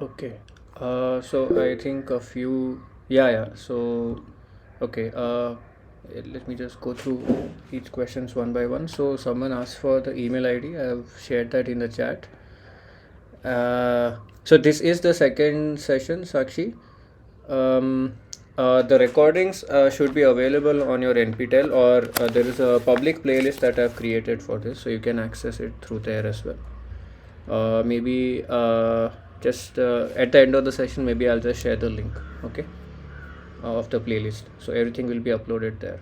Okay. So I think a few. Yeah, yeah. So, okay. Let me just go through each questions one by one. So someone asked for the email ID. I have shared that in the chat. So this is the second session, Sakshi. Um, the recordings should be available on your NPTEL, or there is a public playlist that I've created for this, so you can access it through there as well. Maybe just at the end of the session, maybe I'll just share the link, okay, of the playlist, so everything will be uploaded there.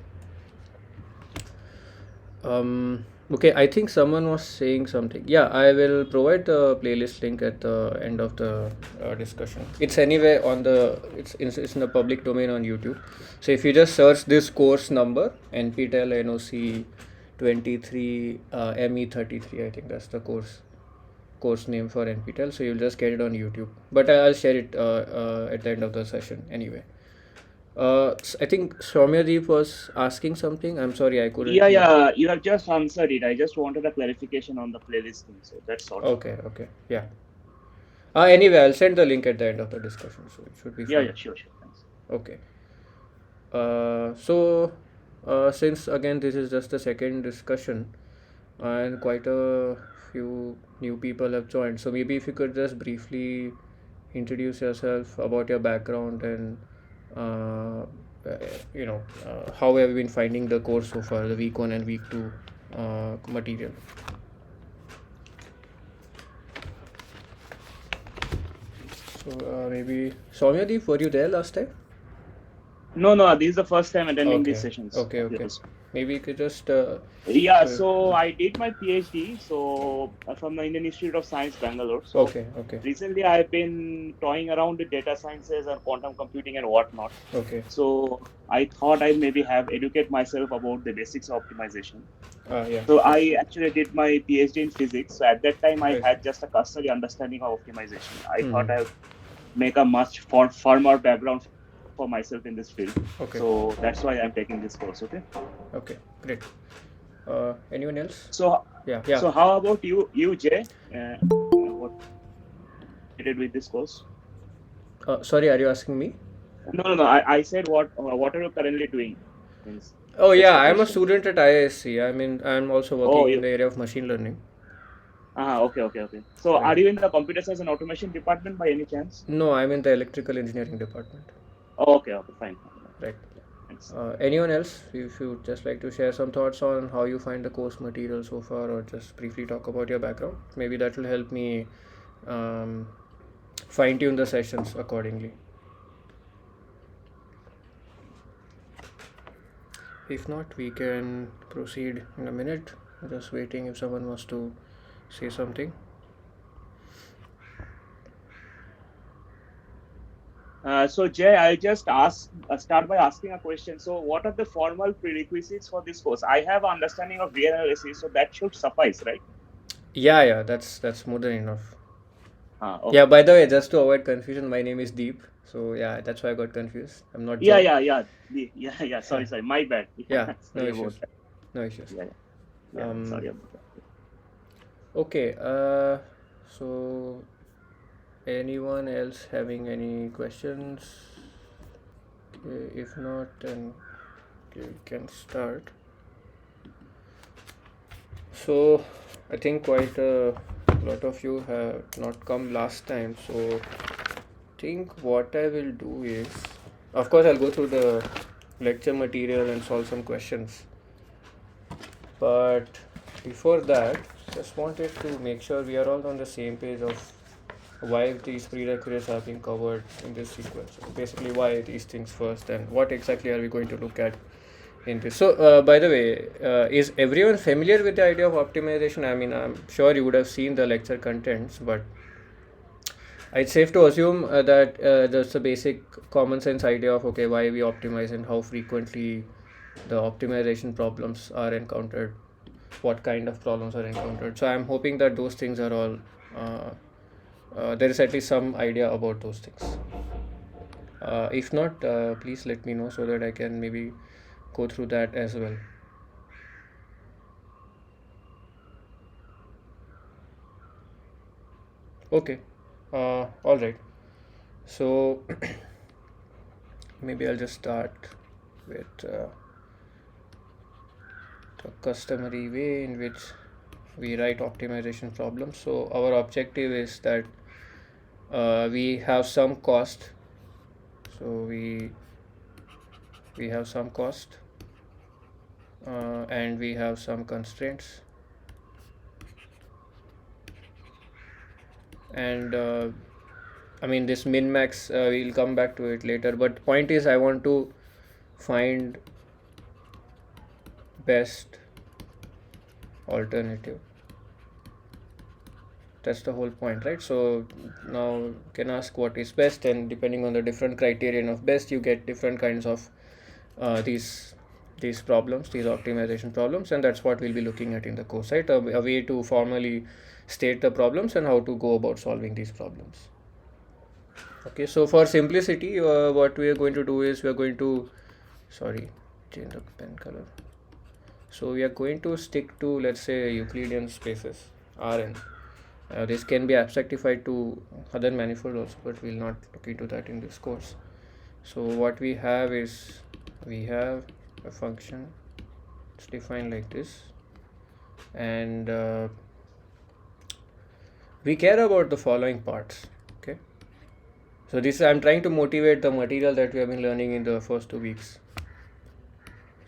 Okay, I think someone was saying something. Yeah, I will provide the playlist link at the end of the discussion. It's anyway on the it's in the public domain on YouTube. So if you just search this course number, NPTEL NOC 23 ME33, I think that's the course name for NPTEL. So you'll just get it on YouTube. But I'll share it at the end of the session anyway. I think Soumyadeep was asking something. I'm sorry, I couldn't Yeah, hear. yeah, you have just answered it. I just wanted a clarification on the playlist thing. So that's all. Okay, okay, yeah. Anyway, I'll send the link at the end of the discussion, so it should be Yeah, fine. yeah, sure, sure. Thanks. Okay. Since again this is just the second discussion, and quite a few new people have joined, so maybe if you could just briefly introduce yourself about your background and uh, how have you been finding the course so far, the week 1 and week 2 material. So maybe Soumyadeep, were you there last time? No, no, this is the first time attending these Okay, sessions okay, of okay. yours. Maybe you could just Yeah, so so I did my PhD from the Indian Institute of Science, Bangalore. So okay, okay, recently I've been toying around with data sciences and quantum computing and whatnot. okay. So I thought I'd maybe have educate myself about the basics of optimization. Yeah, So I actually did my PhD in physics. So at that time I I see. had just a cursory understanding of optimization. I thought Mm-hmm. I would make a much firmer background for myself in this field. Okay, So that's why I'm taking this course. Okay. okay, great. Anyone else? So, Yeah, yeah. so how about you, Jay? What you did with this course? Sorry, are you asking me? No, no, no. I said what are you currently doing? Means Oh that's yeah, the I'm a question. student at IISc. I mean, I'm also Oh, working in you. the area of machine learning. Okay, okay, okay. So, Right. are you in the computer science and automation department by any chance? No, I'm in the electrical engineering department. Okay, okay, fine, fine, fine. Right. Thanks. Anyone else? If you just like to share some thoughts on how you find the course material so far, or just briefly talk about your background, maybe that will help me um, fine tune the sessions accordingly. If not, we can proceed in a minute. Just waiting if someone wants to say something. So Jay, I just start by asking a question. So, what are the formal prerequisites for this course? I have an understanding of data analysis, so that should suffice, right? Yeah, yeah, that's more than enough. Yeah, Okay. by the way, just to avoid confusion, my name is Deep. So yeah, that's why I got confused. I'm not Yeah, Jay. yeah, yeah. Yeah, yeah. Sorry, sorry. My bad. Yeah, Yeah, no sorry about issues. that. No issues. Yeah, yeah, yeah. Um, Sorry about that. okay. So anyone else having any questions? Okay, if not, then okay, we can start. So I think quite a lot of you have not come last time. So I think what I will do is, of course, I'll go through the lecture material and solve some questions. But before that, just wanted to make sure we are all on the same page of why these prerequisites are being covered in this sequence. Basically, why these things first, and what exactly are we going to look at in this. So, by the way, is everyone familiar with the idea of optimization? I mean, I'm sure you would have seen the lecture contents, but it's safe to assume that that's a basic common sense idea of okay, why we optimize and how frequently the optimization problems are encountered, what kind of problems are encountered. So I'm hoping that those things are all uh, there is at least some idea about those things. If not, please let me know so that I can maybe go through that as well. Okay. All right. So maybe I'll just start with the customary way in which we write optimization problems. So our objective is that we have some cost. So we have some cost and we have some constraints, and I mean this min max, we'll come back to it later, but point is I want to find best alternative. That's the whole point, right? So now you can ask what is best, and depending on the different criterion of best, you get different kinds of these problems, these optimization problems, and that's what we'll be looking at in the course, right? A way to formally state the problems and how to go about solving these problems. Okay, so for simplicity, what we are going to do is we are going to, change the pen color. So we are going to stick to, let's say, Euclidean spaces, Rn. This can be abstractified to other manifold also, but we'll not look into that in this course. So what we have is, we have a function, it's defined like this, and we care about the following parts. Okay, so this I'm trying to motivate the material that we have been learning in the first 2 weeks.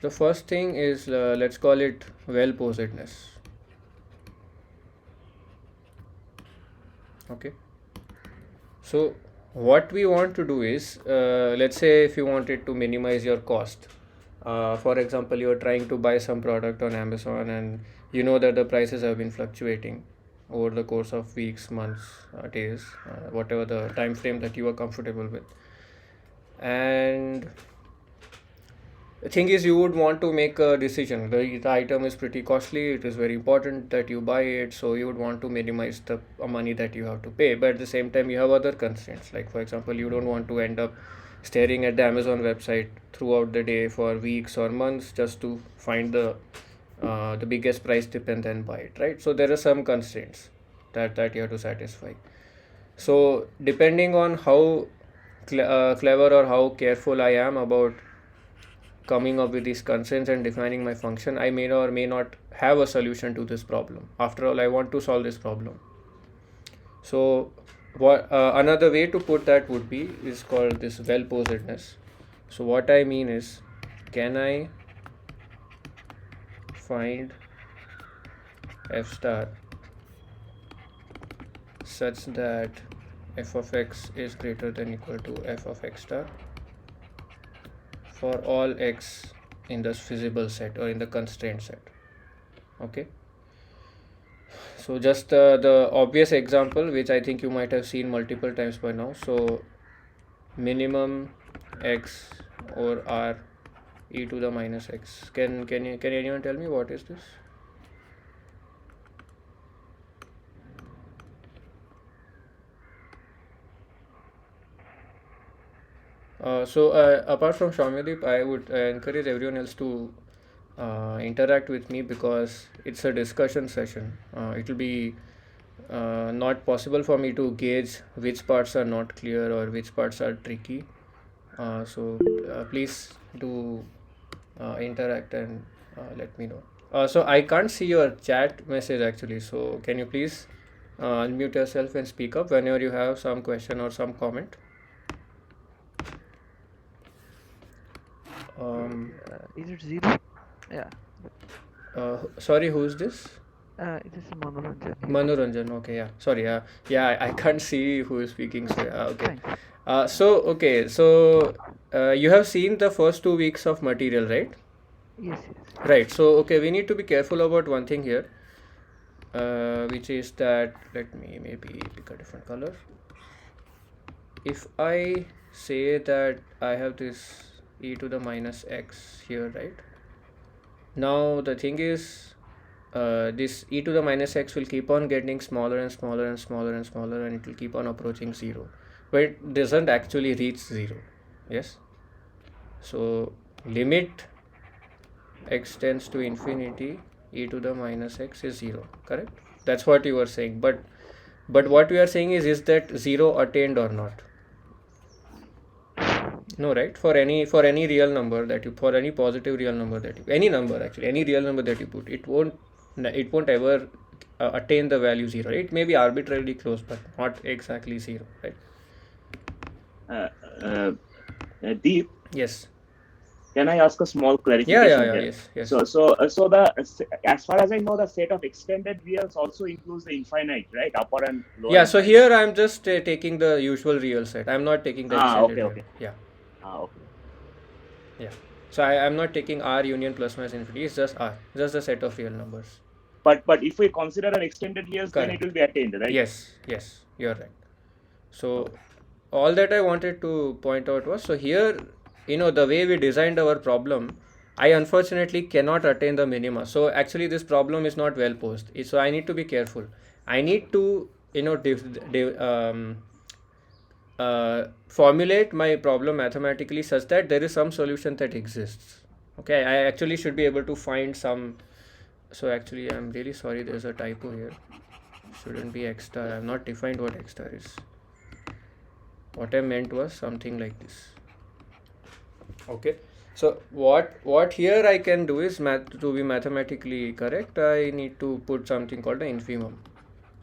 The first thing is, let's call it well posedness. Okay, so what we want to do is, let's say if you wanted to minimize your cost, for example, you are trying to buy some product on Amazon and you know that the prices have been fluctuating over the course of weeks, months, days, whatever the time frame that you are comfortable with. And the thing is, you would want to make a decision. The item is pretty costly, it is very important that you buy it, so you would want to minimize the money that you have to pay. But at the same time, you have other constraints, like for example, you don't want to end up staring at the Amazon website throughout the day for weeks or months just to find the biggest price dip and then buy it, right? So there are some constraints that you have to satisfy. So depending on how clever or how careful I am about coming up with these constraints and defining my function, I may or may not have a solution to this problem. After all, I want to solve this problem. So what another way to put that would be is called this well posedness. So what I mean is, can I find f star such that f of x is greater than equal to f of x star for all x in the feasible set or in the constraint set. Okay, so just the obvious example, which I think you might have seen multiple times by now. So minimum x or r e to the minus x. Can anyone tell me what is this? Apart from Shaumyadeep, I would encourage everyone else to interact with me, because it's a discussion session. It will be not possible for me to gauge which parts are not clear or which parts are tricky. So please do interact and let me know. So I can't see your chat message actually. So can you please unmute yourself and speak up whenever you have some question or some comment. Is it 0? Yeah. Sorry, who's this? It is Manoranjan. Manoranjan. Okay, yeah. Sorry, yeah. I can't see who is speaking. So okay. Fine. So you have seen the first 2 weeks of material, right? Yes. Right. So okay, we need to be careful about one thing here, which is that, let me maybe pick a different color. If I say that I have this e to the minus x here, right? Now the thing is, this e to the minus x will keep on getting smaller and smaller and smaller and smaller, and it will keep on approaching 0, but it doesn't actually reach 0. Yes, so limit x tends to infinity, e to the minus x is 0, correct? That's what you were saying, but what we are saying is that 0 attained or not? No, right? For any real number that you, for any positive real number that you, any number actually, any real number that you put, it won't ever attain the value 0. Right? It may be arbitrarily close, but not exactly 0. Right? Deep, Yes. can I ask a small Yeah. clarification here? Yes. Yes. So the as far as I know, the set of extended reals also includes the infinite, right? Upper and lower. Yeah. So infinite. here I'm just taking the usual real set. I'm not taking the extended real. Okay. Yeah. Okay. Yeah. So I'm not taking R union plus minus infinity. It's just R, just the set of real numbers. But if we consider an extended reals, then Correct. it will be attained, right? Yes. You're right. So all that I wanted to point out was, so here, the way we designed our problem, I unfortunately cannot attain the minima. So actually this problem is not well posed. So I need to be careful. I need to, formulate my problem mathematically such that there is some solution that exists. Okay, I actually should be able to find some. So actually, I'm really sorry, there's a typo here. Shouldn't be x star. I've not defined what x star is. What I meant was something like this. Okay, so what here I can do is, to be mathematically correct, I need to put something called the infimum.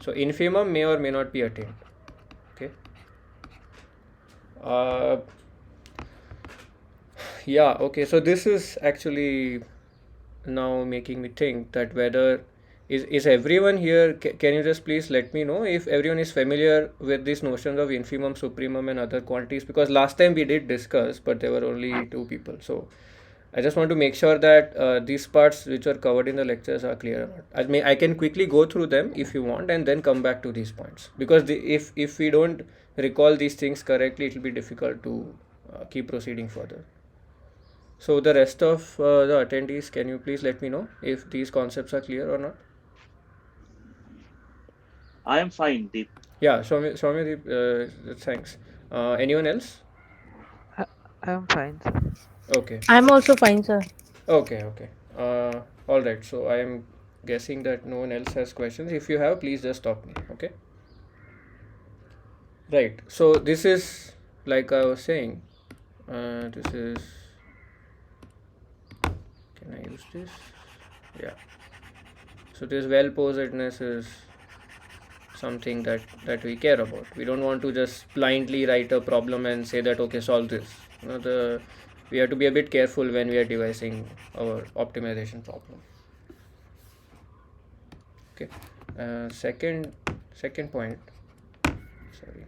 So infimum may or may not be attained. Okay. Yeah, okay, so this is actually now making me think that whether is everyone here, can you just please let me know if everyone is familiar with these notions of infimum, supremum and other quantities, because last time we did discuss but there were only 2 people. So I just want to make sure that these parts which are covered in the lectures are clear or not. I can quickly go through them if you want and then come back to these points, because if we don't recall these things correctly, it will be difficult to keep proceeding further. So the rest of the attendees, can you please let me know if these concepts are clear or not? I am fine, Deep. Yeah, Soumya, thanks. Anyone else? I am fine, sir. Okay. I'm also fine, sir. Okay. All right. So I am guessing that no one else has questions. If you have, please just stop me. Okay. Right. So this is, like I was saying, this is. Can I use this? Yeah. So this well posedness is something that we care about. We don't want to just blindly write a problem and say that, okay, solve this. We have to be a bit careful when we are devising our optimization problem. Okay. Second point. Sorry.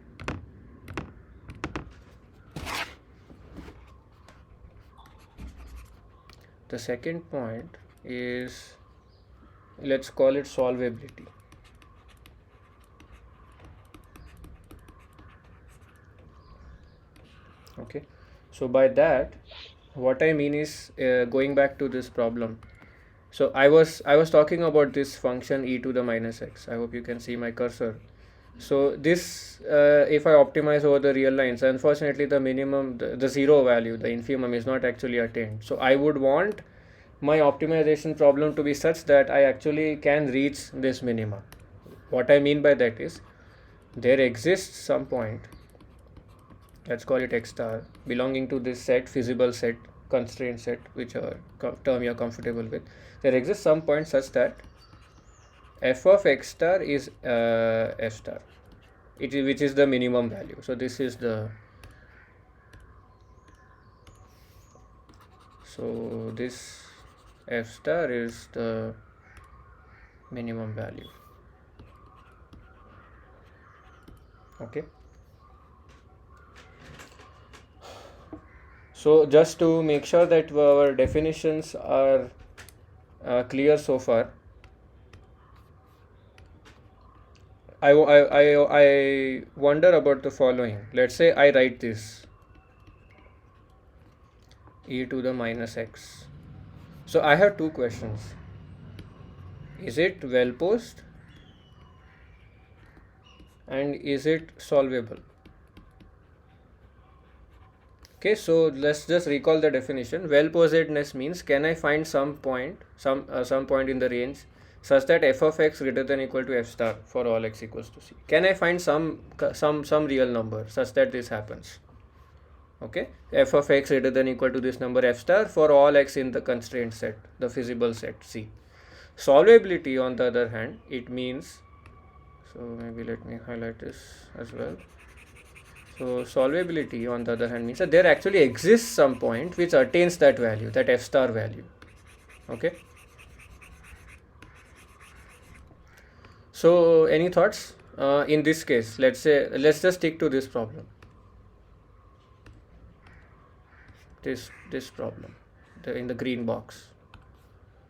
The second point is, let's call it solvability. Okay, so by that, what I mean is, going back to this problem. So I was talking about this function e to the minus x. I hope you can see my cursor. So this, if I optimize over the real lines, unfortunately the minimum, the 0 value, the infimum, is not actually attained. So I would want my optimization problem to be such that I actually can reach this minima. What I mean by that is, there exists some point, let's call it x star, belonging to this set, feasible set, constraint set, whichever term you're comfortable with. There exists some point such that f of x star is f star, which is the minimum value. So this is this f star is the minimum value. Okay. So just to make sure that our definitions are clear so far, I wonder about the following. Let's say I write this e to the minus x. So I have 2 questions. Is it well posed? And is it solvable? Okay, so let's just recall the definition. Well posedness means, can I find some point in the range such that f of x greater than or equal to f star for all x equals to c? Can I find some real number such that this happens? Okay, f of x greater than or equal to this number f star for all x in the constraint set, the feasible set C. Solvability on the other hand, it means, so maybe let me highlight this as well. So solvability on the other hand means that there actually exists some point which attains that value, that f star value. Okay, so any thoughts in this case? Let's just stick to this problem, this problem in the green box.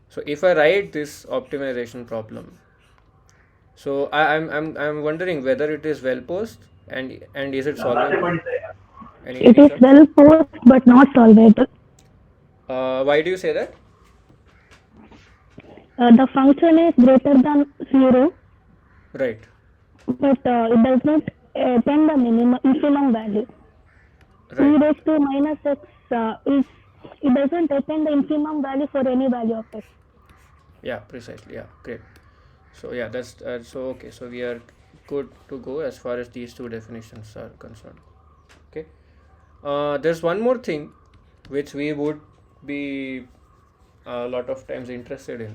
So if I write this optimization problem, so I'm wondering whether it is well posed and is it solvable? It is Thoughts? well posed but not solvable. Why do you say that? The function is greater than 0, Right. but it does not attain the infimum value. E Right. raised to minus x it doesn't attain the infimum value for any value of x. Yeah, precisely. Yeah, great. So yeah, that's so okay. So we are good to go as far as these two definitions are concerned. Okay. There's one more thing which we would be a lot of times interested in.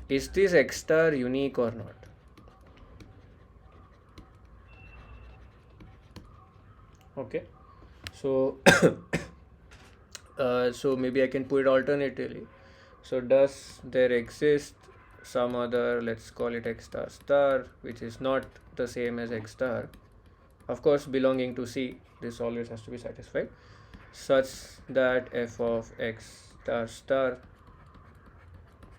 Is this x star unique or not? Okay. So so maybe I can put it alternatively. So does there exist some other, let's call it x star star, which is not the same as x star, of course belonging to C, this always has to be satisfied, such that f of x star star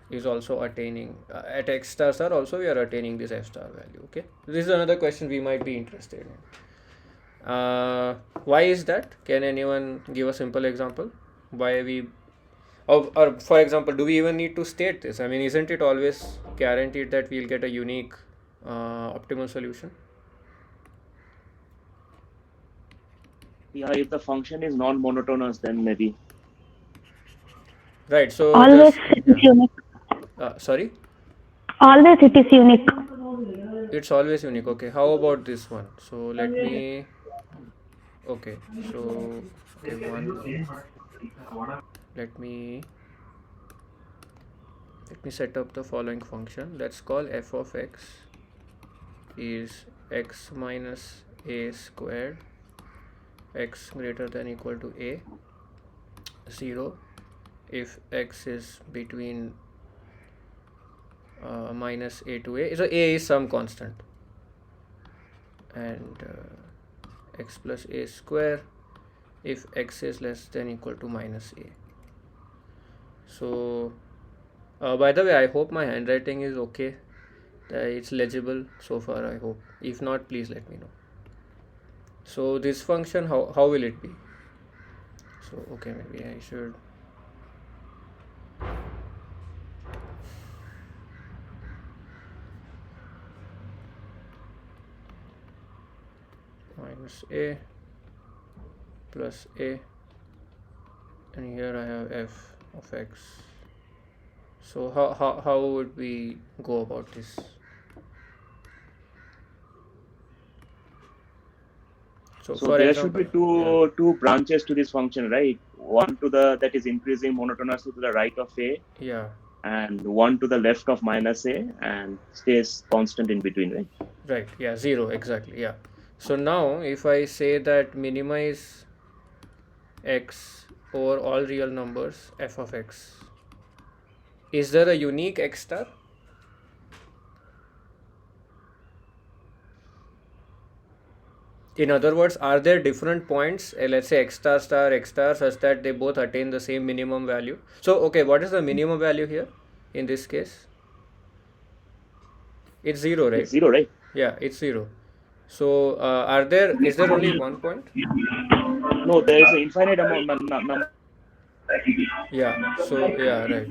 is also attaining at x star star also we are attaining this f star value. Okay, this is another question we might be interested in. Why is that? Can anyone give a simple example why we, or for example, do we even need to state this? I mean, isn't it always guaranteed that we'll get a unique optimal solution? Yeah, if the function is non-monotonous, then maybe. Right. So Always just, it is unique. sorry, Always it is unique. it's always unique. Okay. How about this one? So let me. Okay. So okay, let me set up the following function. Let's call f of x is x minus a squared, x greater than or equal to a 0 if x is between minus a to a. So a is some constant, and x plus a square if x is less than or equal to minus a. So by the way, I hope my handwriting is okay. It's legible so far, I hope. If not, please let me know. So this function, how will it be? So okay, maybe I should minus a plus a, and here I have f of x. So how would we go about this? So for there example, should be two branches to this function, right? One to the that is increasing monotonously to the right of a, yeah, and one to the left of minus a, and stays constant in between, right? right, yeah, 0 exactly, yeah. So now if I say that minimize x over all real numbers f of x, is there a unique x star? In other words, are there different points, let's say x star star x star, such that they both attain the same minimum value? So okay, what is the minimum value here in this case? It's 0, right? It's 0, right? Yeah, it's 0. So is there only one point? No, there is an infinite amount number. Yeah, so yeah, right.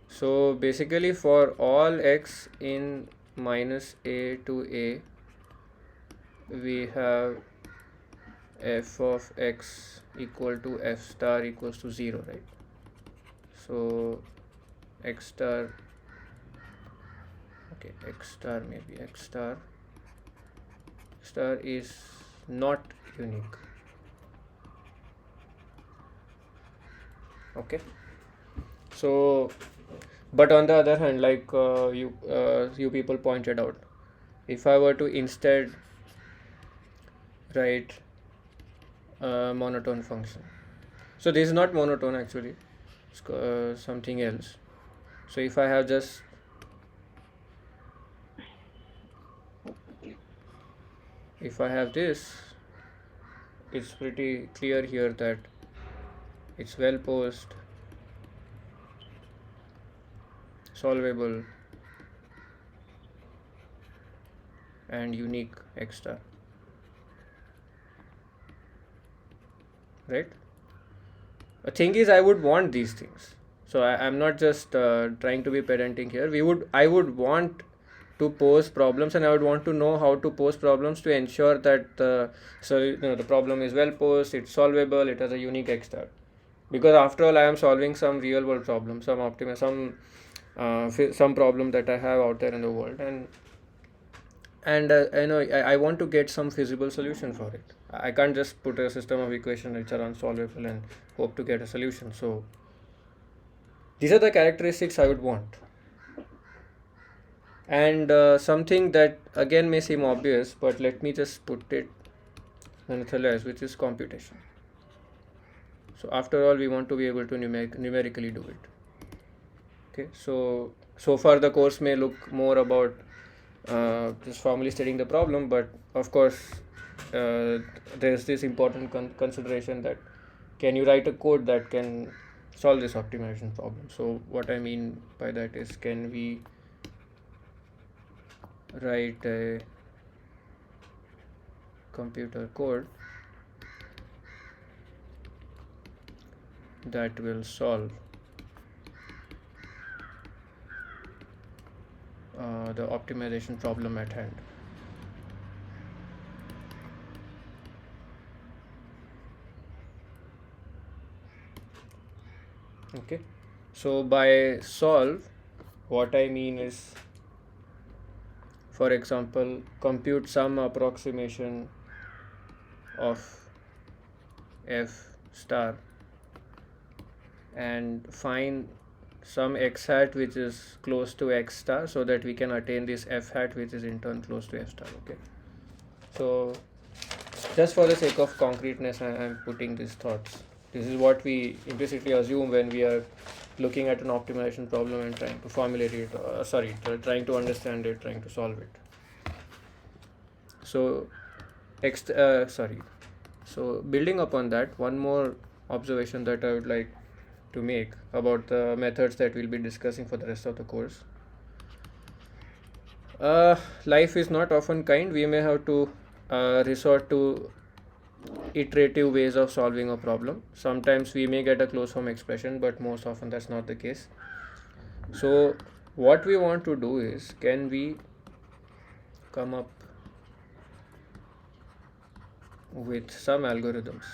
So basically for all x in minus a to a, we have f of x equal to f star equals to 0, right? So x star, okay, x star maybe x star is not unique. Okay, so but on the other hand, like you people pointed out, if I were to instead write a monotone function, so this is not monotone actually, it's something else. So if I have just this, it's pretty clear here that it's well posed, solvable, and unique X star, right? The thing is, I would want these things. So I'm not just trying to be pedantic here. I would want to pose problems, and I would want to know how to pose problems to ensure that the problem is well posed, it's solvable, it has a unique X star. Because after all, I am solving some real world problem, some problem that I have out there in the world, and I want to get some feasible solution for it. I can't just put a system of equations which are unsolvable and hope to get a solution. So these are the characteristics I would want. And something that again may seem obvious, but let me just put it nonetheless, which is computation. So after all, we want to be able to numerically do it. Okay, so far the course may look more about just formally stating the problem, but of course there's this important consideration that can you write a code that can solve this optimization problem. So what I mean by that is, can we write a computer code that will solve the optimization problem at hand. Okay, so by solve, what I mean is, for example, compute some approximation of f star and find some x hat which is close to x star, so that we can attain this f hat which is in turn close to f star. Okay, so just for the sake of concreteness, I am putting these thoughts. This is what we implicitly assume when we are looking at an optimization problem and trying to formulate it, trying to understand it, trying to solve it. So so building upon that, one more observation that I would like to make about the methods that we'll be discussing for the rest of the course. Life is not often kind. We may have to resort to iterative ways of solving a problem. Sometimes we may get a closed form expression, but most often that's not the case. So what we want to do is, can we come up with some algorithms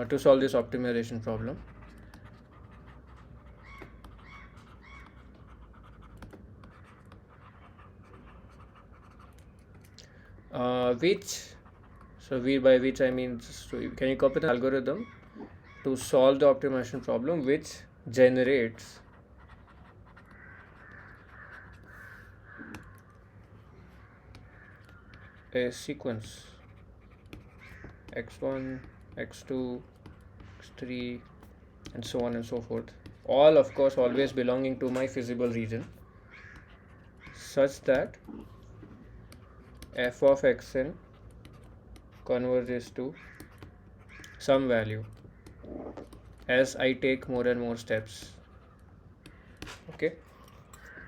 to solve this optimization problem, by which I mean, so can you come up with an algorithm to solve the optimization problem which generates a sequence x1, x2, x3, and so on and so forth, all of course always belonging to my feasible region, such that f of xn converges to some value as I take more and more steps. Okay,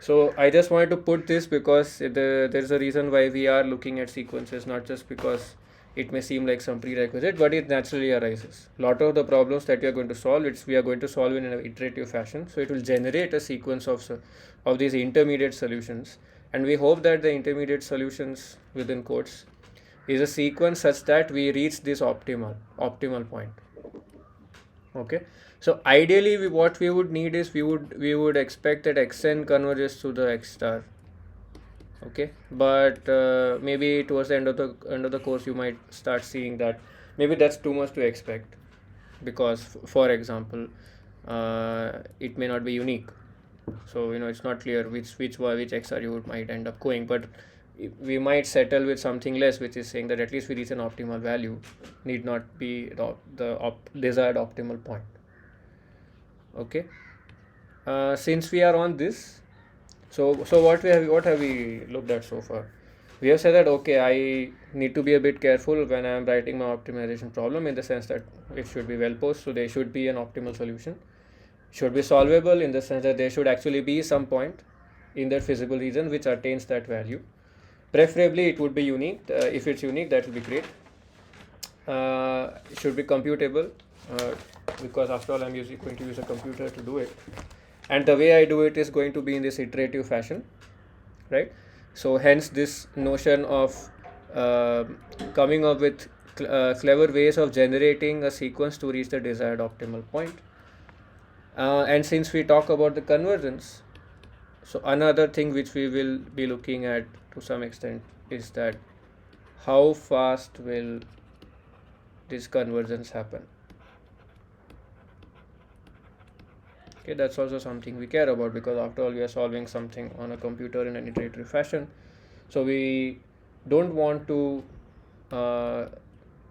so I just wanted to put this because there's a reason why we are looking at sequences, not just because it may seem like some prerequisite, but it naturally arises. A lot of the problems that we are going to solve, we are going to solve in an iterative fashion, so it will generate a sequence of these intermediate solutions, and we hope that the intermediate solutions within quotes is a sequence such that we reach this optimal point. Okay, so ideally what we would need is, we would expect that xn converges to the x star. Okay, but maybe towards the end of the course you might start seeing that maybe that's too much to expect, because for example, it may not be unique. So it's not clear which XR you might end up going, but we might settle with something less, which is saying that at least we reach an optimal value, need not be the desired optimal point. Okay. Since we are on this, so what have we looked at so far? We have said that okay, I need to be a bit careful when I am writing my optimization problem, in the sense that it should be well posed, so there should be an optimal solution. Should be solvable in the sense that there should actually be some point in that feasible region which attains that value. Preferably it would be unique. If it's unique, that will be great. It should be computable, because after all I'm going to use a computer to do it, and the way I do it is going to be in this iterative fashion, right? So hence this notion of coming up with clever ways of generating a sequence to reach the desired optimal point. And since we talk about the convergence, so another thing which we will be looking at to some extent is that how fast will this convergence happen. Okay, that's also something we care about, because after all we are solving something on a computer in an iterative fashion. So we don't want to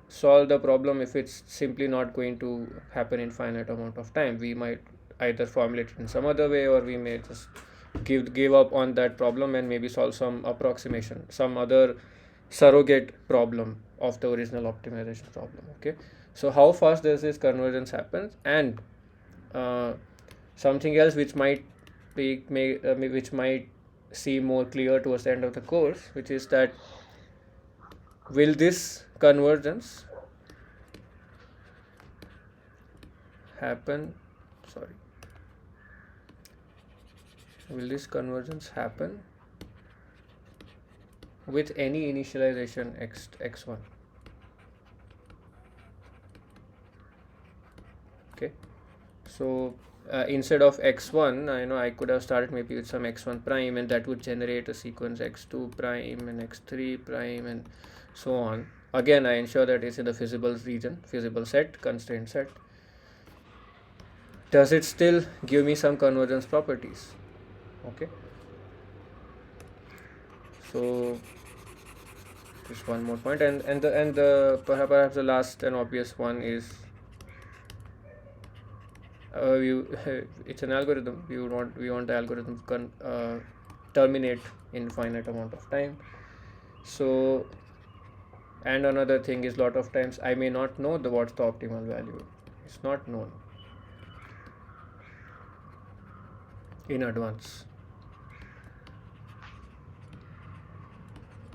solve the problem if it's simply not going to happen in finite amount of time. We might either formulate it in some other way, or we may just give up on that problem and maybe solve some approximation, some other surrogate problem of the original optimization problem. Okay, so how fast does this convergence happen? And something else which might seem more clear towards the end of the course, which is that will this convergence happen with any initialization x1? Okay, so instead of x1, I could have started maybe with some x1 prime, and that would generate a sequence x2 prime and x3 prime and so on. Again, I ensure that it's in the feasible region, feasible set, constraint set. Does it still give me some convergence properties? Okay, so just one more point, and the perhaps the last and obvious one is it's an algorithm. We want the algorithm terminate in finite amount of time. So, and another thing is, lot of times I may not know what's the optimal value. It's not known in advance.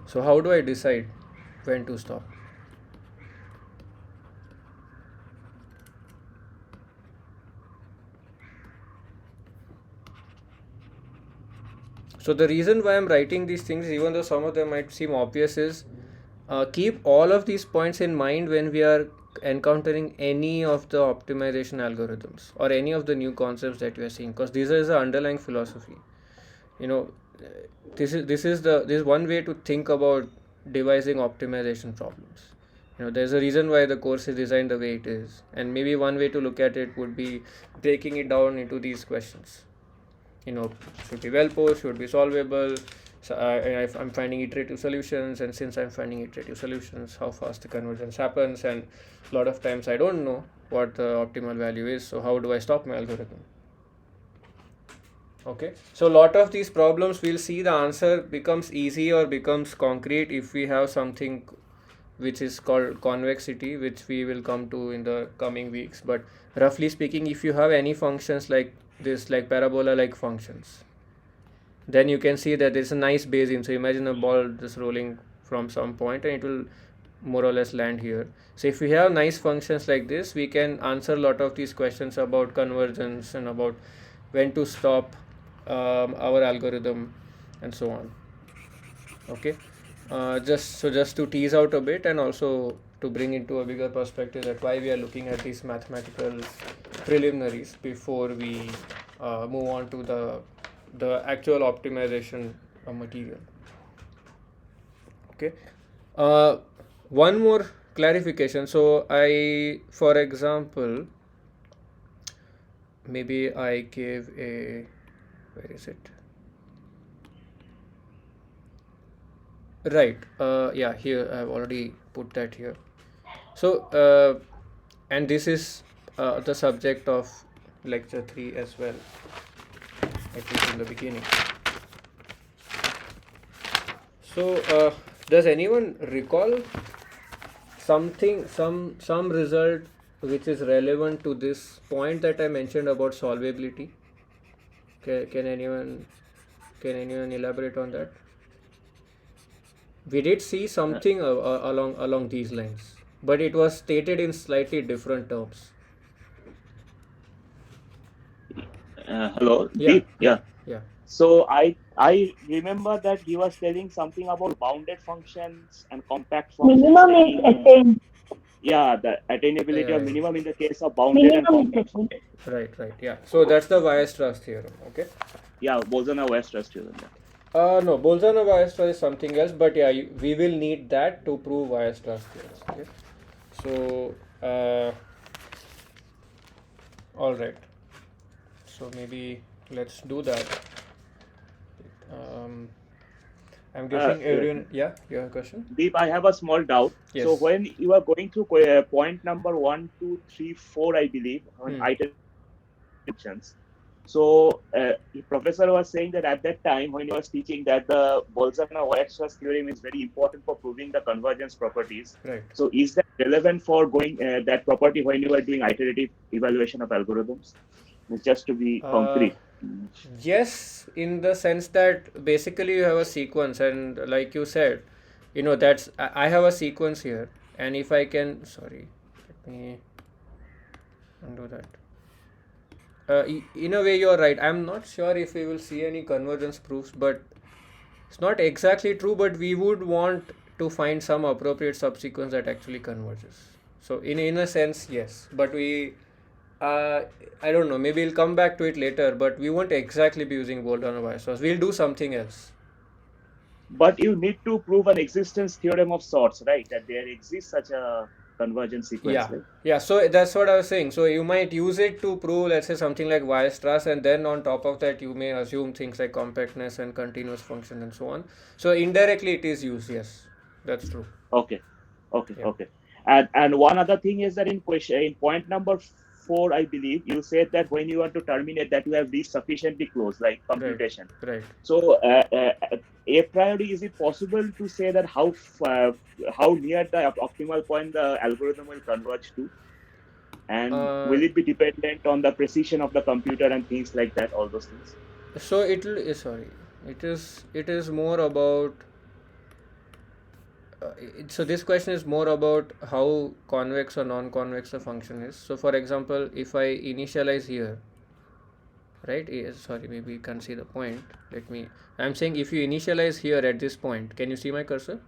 So how do I decide when to stop? So the reason why I'm writing these things, even though some of them might seem obvious, is keep all of these points in mind when we are encountering any of the optimization algorithms or any of the new concepts that we are seeing, because this is the underlying philosophy. This is one way to think about devising optimization problems. There's a reason why the course is designed the way it is, and maybe one way to look at it would be breaking it down into these questions. Should be well posed, should be solvable. So I'm finding iterative solutions, and since I'm finding iterative solutions, how fast the convergence happens, and a lot of times I don't know what the optimal value is, so how do I stop my algorithm? Okay, so a lot of these problems we'll see the answer becomes easy or becomes concrete if we have something which is called convexity, which we will come to in the coming weeks. But roughly speaking, if you have any functions like this, like parabola like functions, then you can see that there's a nice basin. So imagine a ball just rolling from some point and it will more or less land here. So if we have nice functions like this, we can answer a lot of these questions about convergence and about when to stop our algorithm and so on. Okay, just to tease out a bit, and also to bring into a bigger perspective that why we are looking at these mathematical preliminaries before we move on to the actual optimization material. Okay, one more clarification. So for example, maybe I gave a, where is it? Right. Yeah, here I've already put that here. So, and this is the subject of lecture 3 as well, at least in the beginning. So, does anyone recall something, some result which is relevant to this point that I mentioned about solvability? Can anyone elaborate on that? We did see something along these lines, but it was stated in slightly different terms. Hello, Yeah, Deep. yeah, Yeah. yeah. So I remember that he was telling something about bounded functions and compact functions Minimum is taking, attained. yeah, the attainability Yeah, of minimum in the case of bounded and Minimum is compact attained. functions. right. Yeah. So that's the Weierstrass theorem. Okay. Yeah, Bolzano-Weierstrass theorem. Yeah. No, Bolzano-Weierstrass is something else, but yeah, we will need that to prove Weierstrass theorem. Okay. So, all right. So maybe let's do that. I'm guessing everyone. Yeah, you have a question? Deep, I have a small doubt. Yes. So when you are going through point number 1, 2, 3, 4, I believe, on iterations. So the professor was saying that at that time when he was teaching that the Bolzano-Weierstrass theorem is very important for proving the convergence properties. Right. So is that relevant for going that property when you are doing iterative evaluation of algorithms? Just to be concrete. Yes, in the sense that basically you have a sequence, and like you said, that's I have a sequence here, and if I can, sorry, let me undo that. In a way, you're right. I'm not sure if we will see any convergence proofs, but it's not exactly true. But we would want to find some appropriate subsequence that actually converges. So in a sense, yes, but we. I don't know, maybe we'll come back to it later, but we won't exactly be using Bolzano-Weierstrass. We'll do something else. But you need to prove an existence theorem of sorts, right? That there exists such a convergence sequence. Yeah, right? yeah. So that's what I was saying. So you might use it to prove, let's say, something like Weierstrass, and then on top of that, you may assume things like compactness and continuous function and so on. So indirectly, it is used. Yes, that's true. Okay. Yeah. And one other thing is that in point number 4, I believe you said that when you want to terminate that you have reached sufficiently close, like computation. Right. So a priori, is it possible to say that how near the optimal point the algorithm will converge to? And will it be dependent on the precision of the computer and things like that, all those things? So it is more about. So this question is more about how convex or non-convex the function is. So for example, if I initialize here, right? Sorry, maybe you can't see the point. I'm saying if you initialize here at this point, can you see my cursor?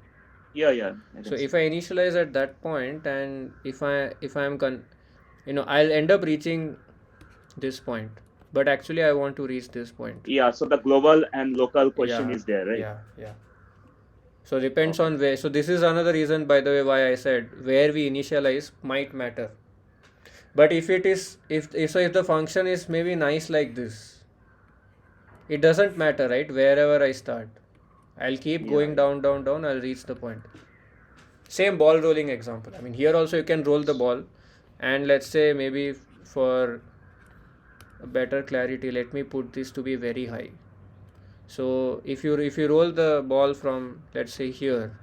Yeah. So if I initialize at that point, and if I'm I'll end up reaching this point, but actually I want to reach this point. Yeah, so the global and local question is there, right? Yeah. So depends on where. So this is another reason, by the way, why I said where we initialize might matter. But if the function is maybe nice like this, it doesn't matter, right? Wherever I start, I'll keep going down. I'll reach the point. Same ball rolling example. I mean, here also you can roll the ball, and let's say maybe for a better clarity, let me put this to be very high. So if you roll the ball from, let's say, here,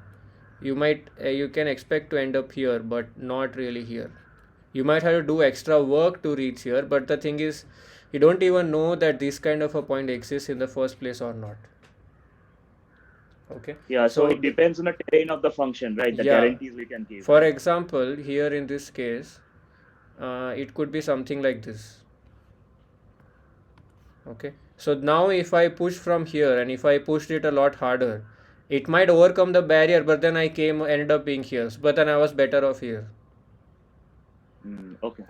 you can expect to end up here, but not really here. You might have to do extra work to reach here, but the thing is, you don't even know that this kind of a point exists in the first place or not. Okay. Yeah, so it depends on the terrain of the function, right? The guarantees we can give. For example, here in this case, it could be something like this. Okay. So now if I push from here, and if I pushed it a lot harder, it might overcome the barrier, but then ended up being here. But then I was better off here. Okay.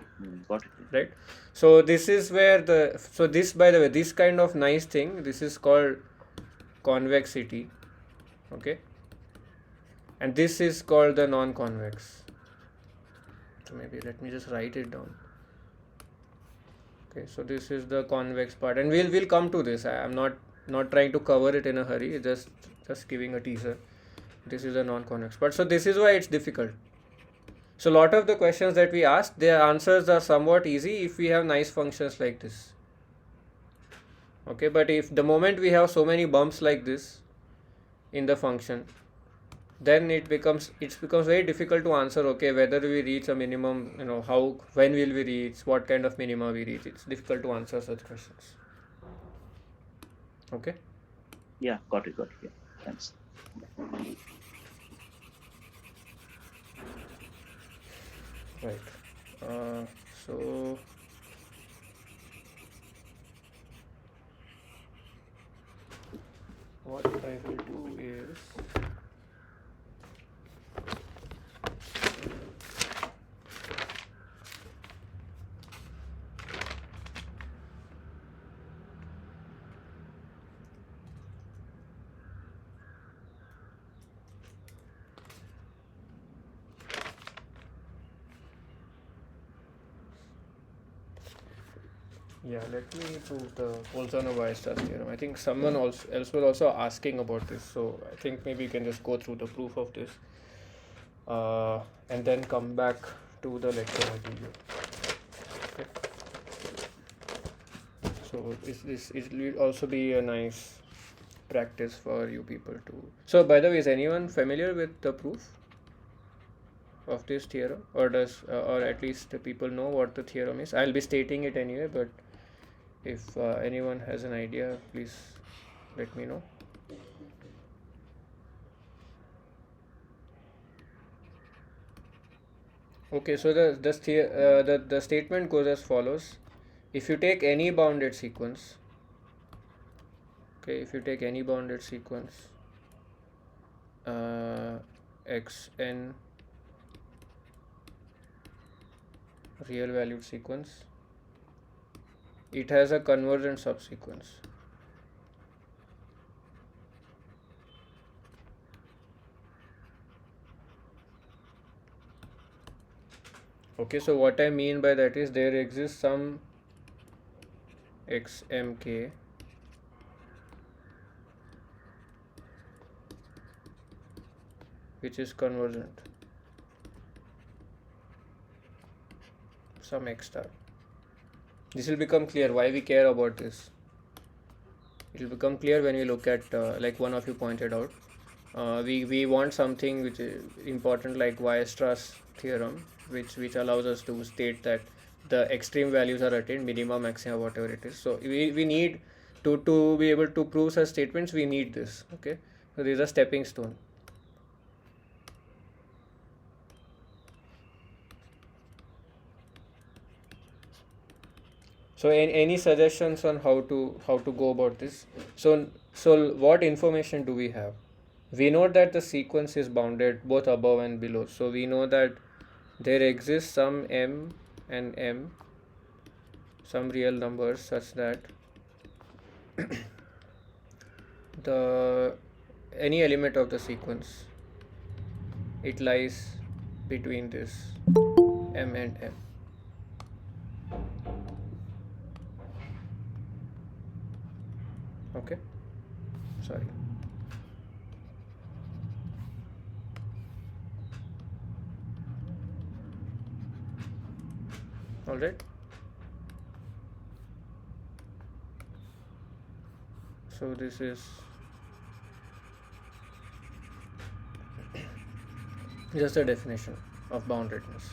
Got it. Right. So this is where this, by the way, this kind of nice thing, this is called convexity. Okay. And this is called the non-convex. So maybe let me just write it down. Okay, so this is the convex part, and we'll come to this. I'm not trying to cover it in a hurry, just giving a teaser. This is a non-convex part. So this is why it's difficult. So a lot of the questions that we ask, their answers are somewhat easy if we have nice functions like this. Okay, but if the moment we have so many bumps like this in the function, then it becomes very difficult to answer. Okay, whether we reach a minimum, when will we reach, what kind of minima we reach. It's difficult to answer such questions. Okay. Yeah, got it. Yeah, thanks. Right. So what I will do is, let me prove the Bolzano-Weierstrass theorem. I think someone else was also asking about this, so I think maybe you can just go through the proof of this, and then come back to the lecture material. Okay. So this will also be a nice practice for you people to. So by the way, is anyone familiar with the proof of this theorem, or at least the people know what the theorem is? I'll be stating it anyway, but if anyone has an idea, please let me know. Okay, so the statement goes as follows. If you take any bounded sequence, xn real valued sequence, it has a convergent subsequence. Okay, so what I mean by that is there exists some xmk which is convergent, some x star. This will become clear why we care about this. It will become clear when we look at, like one of you pointed out, we want something which is important like Weierstrass theorem, which allows us to state that the extreme values are attained, minima, maxima, whatever it is. So we need to be able to prove such statements, we need this. Okay, so this is a stepping stone. So any suggestions on how to go about this? So what information do we have? We know that the sequence is bounded both above and below. So we know that there exists some m and m, some real numbers such that any element of the sequence, it lies between this m and m. Okay, sorry. All right. So this is just a definition of boundedness.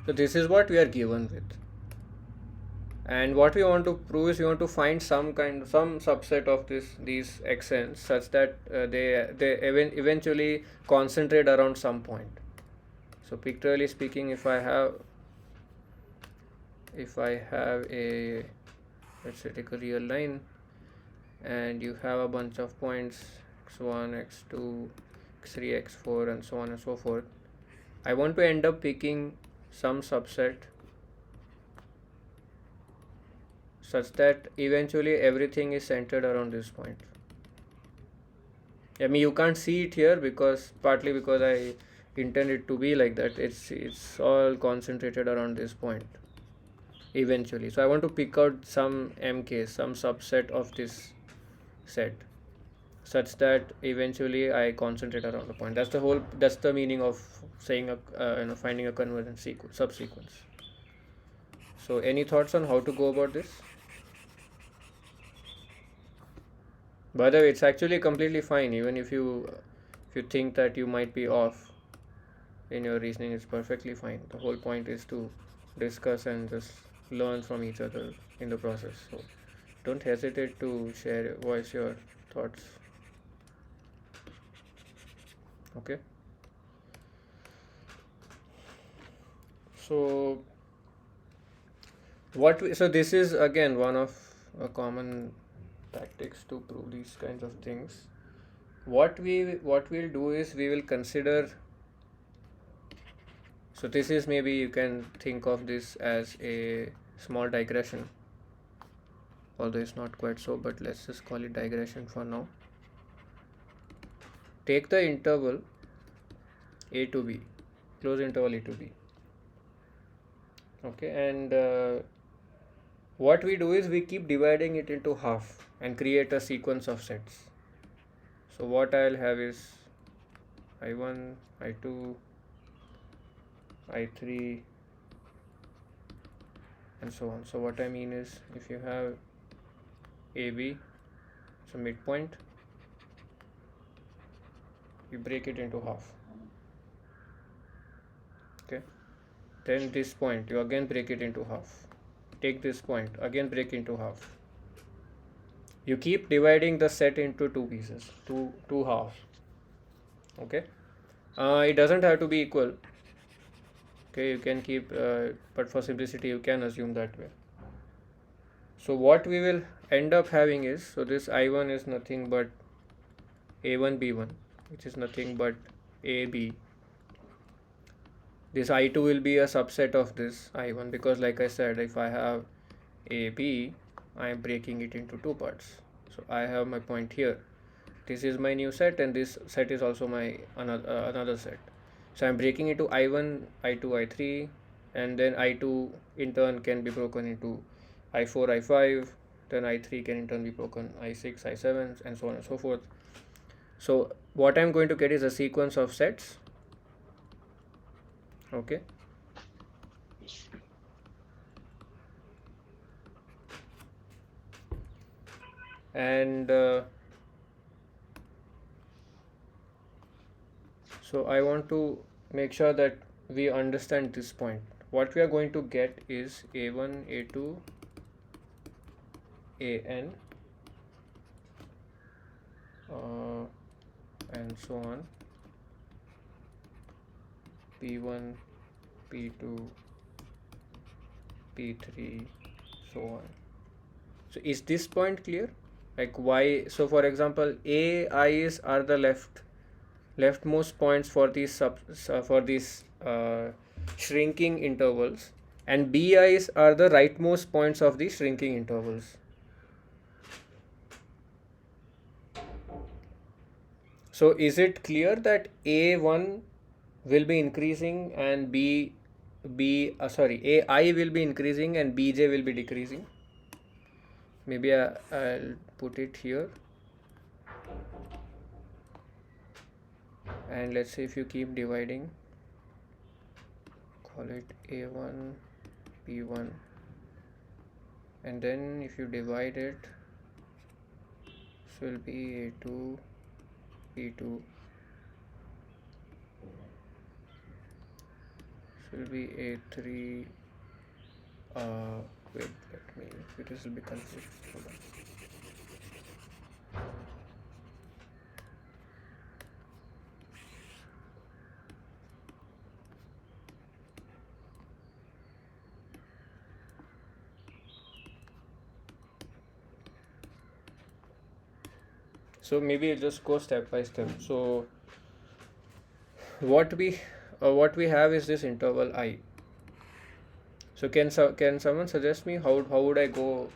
So this is what we are given with. And what we want to prove is we want to find some subset of these xn's such that they eventually concentrate around some point. So pictorially speaking, if I have a, let's say, take a real line, and you have a bunch of points x1, x2, x3, x4, and so on and so forth, I want to end up picking some subset such that eventually everything is centered around this point. I mean, you can't see it here partly because intend it to be like that. It's all concentrated around this point eventually. So I want to pick out some MK, some subset of this set, such that eventually I concentrate around the point. That's the meaning of saying finding a convergent subsequence. So any thoughts on how to go about this? By the way, it's actually completely fine, even if you think that you might be off in your reasoning. It's perfectly fine. The whole point is to discuss and just learn from each other in the process. So don't hesitate to voice your thoughts. Okay. So this is again one of a common tactics to prove these kinds of things. What we'll do is we will consider. So this is, maybe you can think of this as a small digression, although it's not quite so, but let's just call it digression for now. Take the interval a to b, close interval a to b. Okay, and what we do is we keep dividing it into half and create a sequence of sets. So what I'll have is I1, I2, I3 and so on. So what I mean is, if you have AB, so midpoint, you break it into half. Okay, then this point you again break it into half. Take this point, again break into half. You keep dividing the set into two pieces, two halves. Okay, it doesn't have to be equal. Okay, you can keep, but for simplicity you can assume that way. So what we will end up having is, so this I1 is nothing but A1 B1, which is nothing but AB. This I2 will be a subset of this I1, because like I said, if I have AB, I am breaking it into two parts. So I have my point here. This is my new set, and this set is also my another set. So I am breaking into I1, I2, I3, and then I2 in turn can be broken into I4, I5, then I3 can in turn be broken I6, I7, and so on and so forth. So what I am going to get is a sequence of sets. Okay. And so I want to make sure that we understand this point. What we are going to get is A1, A2, AN, and so on, P1, P2, P3, so on. So is this point clear? Like why? So for example, AIs are the leftmost points for these shrinking intervals, and BIs are the rightmost points of these shrinking intervals. So is it clear that A1 will be increasing and AI will be increasing and BJ will be decreasing? Maybe I'll put it here, and let's say if you keep dividing, call it A1, B1, and then if you divide it, this will be A2, B2, this will be A3, wait, let me, this will be confused. Hold on. So maybe I'll just go step by step. So what we have is this interval I. So can someone suggest me how would I go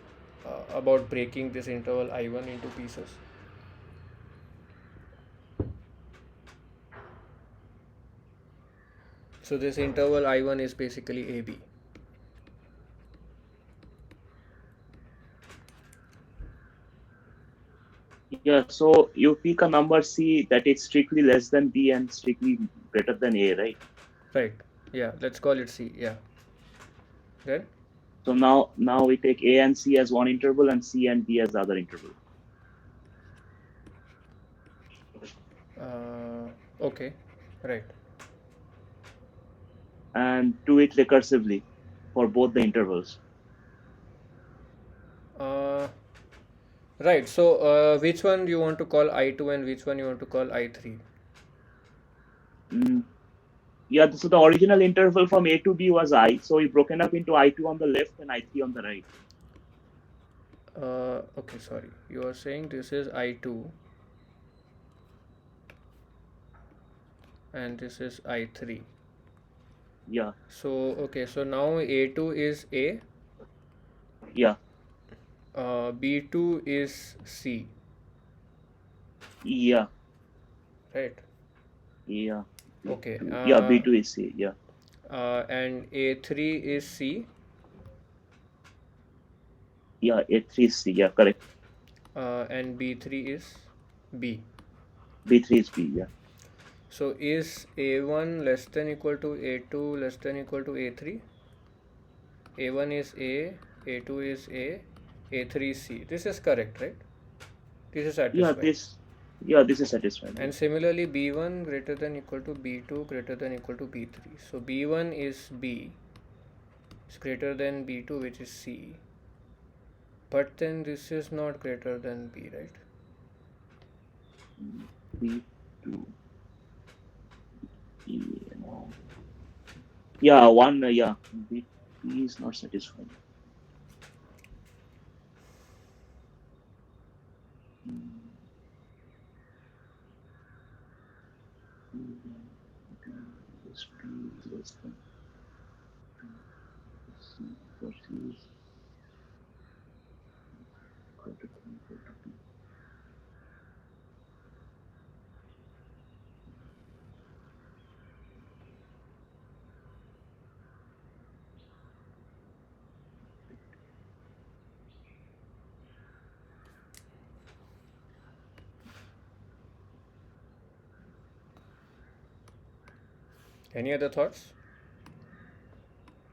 about breaking this interval I1 into pieces? So this interval I1 is basically AB. Yeah, so you pick a number C that is strictly less than B and strictly greater than A, right? Right. Yeah, let's call it C. Yeah. Then? So now we take A and C as one interval and C and B as the other interval. Okay. Right. And do it recursively for both the intervals. Right. So which one do you want to call I2 and which one you want to call I3? Yeah, so the original interval from A to B was I. So we broken up into I2 on the left and I3 on the right. Okay, sorry. You are saying this is I2 and this is I3. Yeah. So, okay, so now A2 is A, Yeah. B2 is C, Yeah. right? Yeah. Okay. Yeah, B2 is C. Yeah. And A3 is C, Yeah, A3 is C. Yeah, correct. and B3 is B. B3 is B. Yeah. So is A1 less than equal to A2 less than equal to A3? A1 is A, A2 is A, A3 is C. This is correct, right? This is satisfied. This is satisfied. And similarly, B1 greater than equal to B2 greater than equal to B3. So B1 is B, is greater than B2, which is C. But then this is not greater than B, right? B2. Yeah, one. Yeah, B is not satisfied. This B is less than C versus greater than equal to B. Any other thoughts?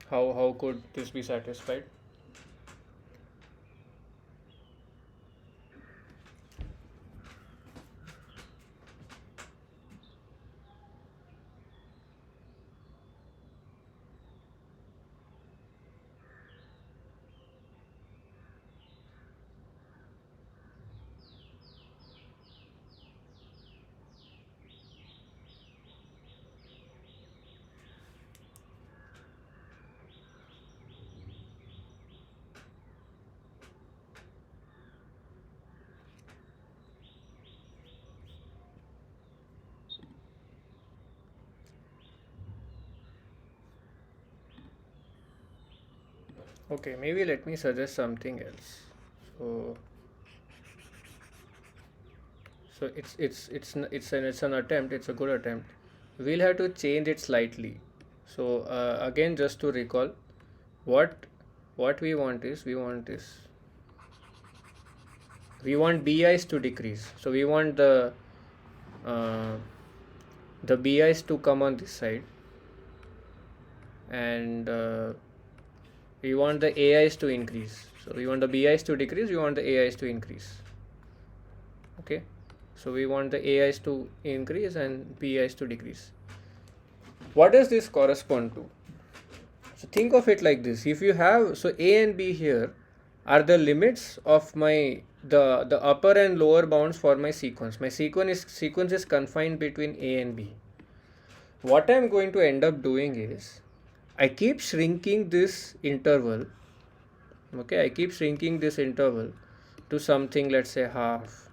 How could this be satisfied? Okay, maybe let me suggest something else. So it's an attempt. It's a good attempt. We'll have to change it slightly. So again, just to recall, what we want is we want BIs to decrease. So we want uh, the BIs to come on this side, and we want the AIs to increase. So we want the BIs to decrease, we want the AIs to increase. Okay, so we want the AIs to increase and BIs to decrease. What does this correspond to? So think of it like this. If you have, so A and B here are the limits of my the upper and lower bounds for my sequence. My sequence is confined between A and B. What I am going to end up doing is I keep shrinking this interval. Okay, I keep shrinking this interval to something, let's say half,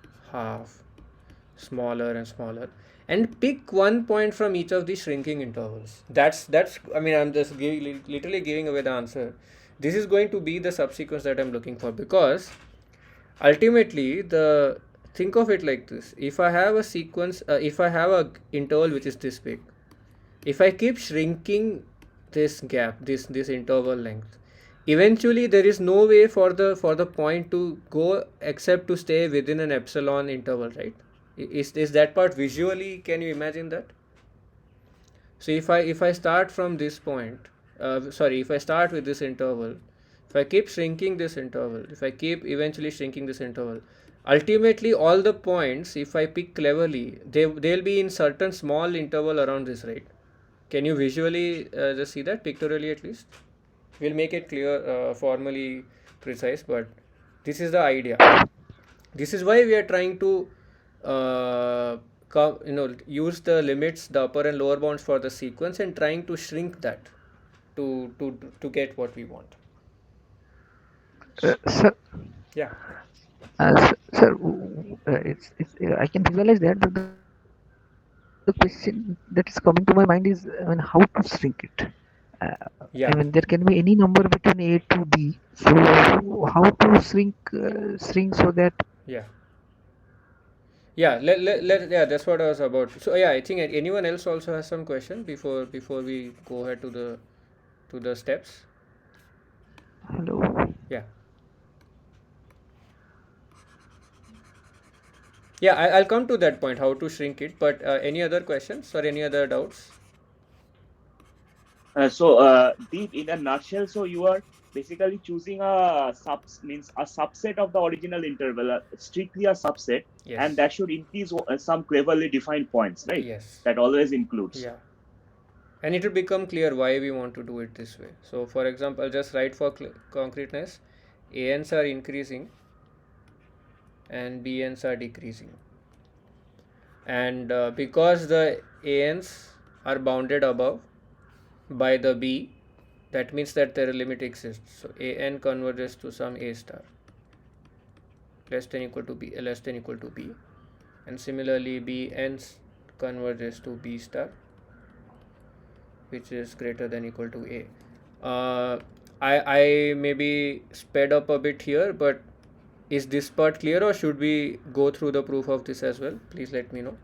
smaller and smaller, and pick one point from each of these shrinking intervals. That's I mean, I'm just literally giving away the answer. This is going to be the subsequence that I'm looking for, because ultimately think of it like this. If I have a sequence, if I have a interval which is this big, if I keep shrinking this gap, this interval length, eventually there is no way for the point to go except to stay within an epsilon interval, right? Is that part visually, can you imagine that? So if I start from this point, if I start with this interval, if I keep shrinking this interval, if I keep eventually shrinking this interval, ultimately all the points, if I pick cleverly, they'll be in certain small interval around this, right? Can you visually just see that pictorially at least? We'll make it clear, formally precise, but this is the idea. This is why we are trying to use the limits, the upper and lower bounds for the sequence, and trying to shrink that to get what we want. Sir, Yeah. sir, I can visualize that, but the question that is coming to my mind is, I mean, how to shrink it? Yeah. I mean, there can be any number between A to B. So, how to shrink so that? Yeah. Yeah. Yeah. That's what I was about. So yeah, I think anyone else also has some question before we go ahead to the steps. Hello. Yeah. Yeah, I'll come to that point, how to shrink it. But any other questions or any other doubts? Deep, in a nutshell, so you are basically choosing a subset of the original interval, strictly a subset, Yes. and that should increase some cleverly defined points, right? Yes. That always includes. Yeah. And it will become clear why we want to do it this way. So, for example, I'll just write for concreteness, ANs are increasing and BNs are decreasing. And because the ANs are bounded above by the B, that means that their limit exists. So, AN converges to some A star less than equal to B, less than equal to B. And similarly, BNs converges to B star, which is greater than equal to A. I maybe sped up a bit here, but is this part clear, or should we go through the proof of this as well? Please let me know.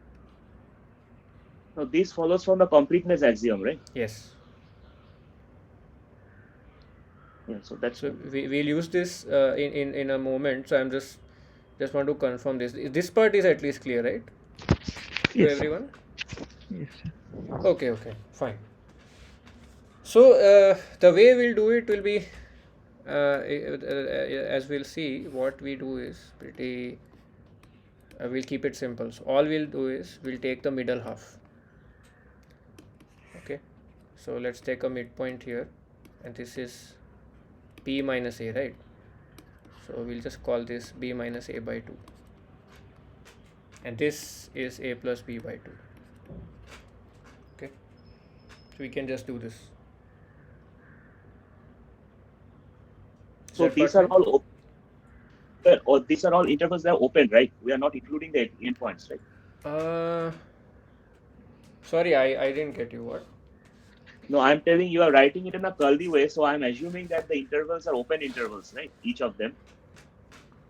So this follows from the completeness axiom, right? Yes. Yeah. So that's we'll use this in a moment. So I'm just want to confirm this. This part is at least clear, right? To Yes. everyone? Yes. Okay, fine. So the way we'll do it will be, as we'll see, what we do is pretty, we'll keep it simple. So all we'll do is we'll take the middle half. Okay, so let's take a midpoint here, and this is B minus A, right? So we'll just call this B minus A by 2, and this is A plus B by 2. Okay, so we can just do this. So these are all open, or these are all intervals that are open, right? We are not including the endpoints, right? Sorry, I didn't get you. What? No, I'm telling you are writing it in a curly way, so I'm assuming that the intervals are open intervals, right? Each of them.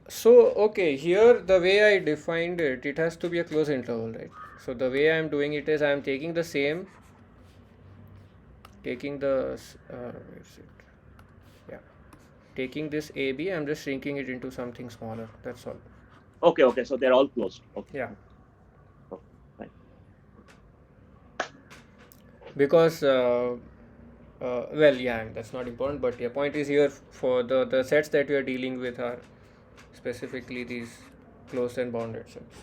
So, okay, here the way I defined it, it has to be a closed interval, right? So the way I'm doing it is I'm taking the same, taking this AB, I'm just shrinking it into something smaller. That's all. Okay, so they're all closed. Okay. Yeah. Okay, fine. Because well, yeah, that's not important, but the point is here for the sets that we are dealing with are specifically these closed and bounded sets.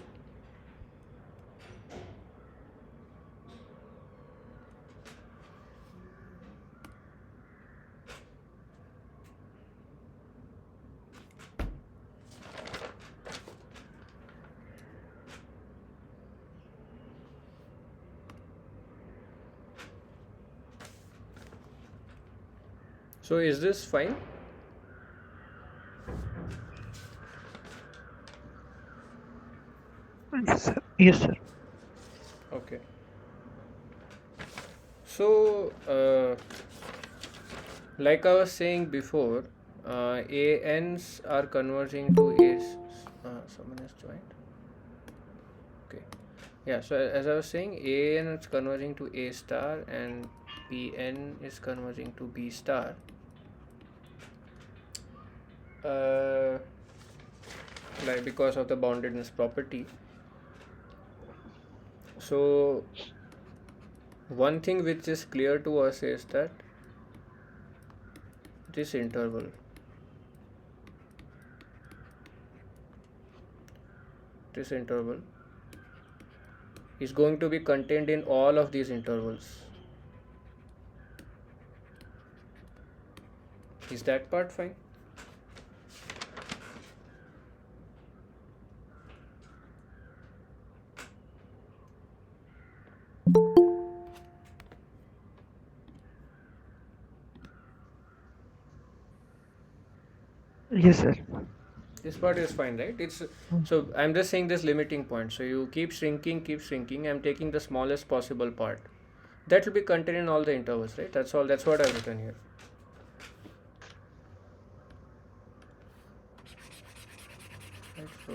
So is this fine? Yes, sir. Okay. So like I was saying before, ANs are converging to A's. Someone has joined. Okay. Yeah, so as I was saying, AN is converging to A star and BN is converging to B star. Like because of the boundedness property. So one thing which is clear to us is that this interval is going to be contained in all of these intervals. Is that part fine? Yes, sir. This part is fine, right? It's so I'm just saying this limiting point. So you keep shrinking. I'm taking the smallest possible part. That will be contained in all the intervals, right? That's all. That's what I've written here. Right, so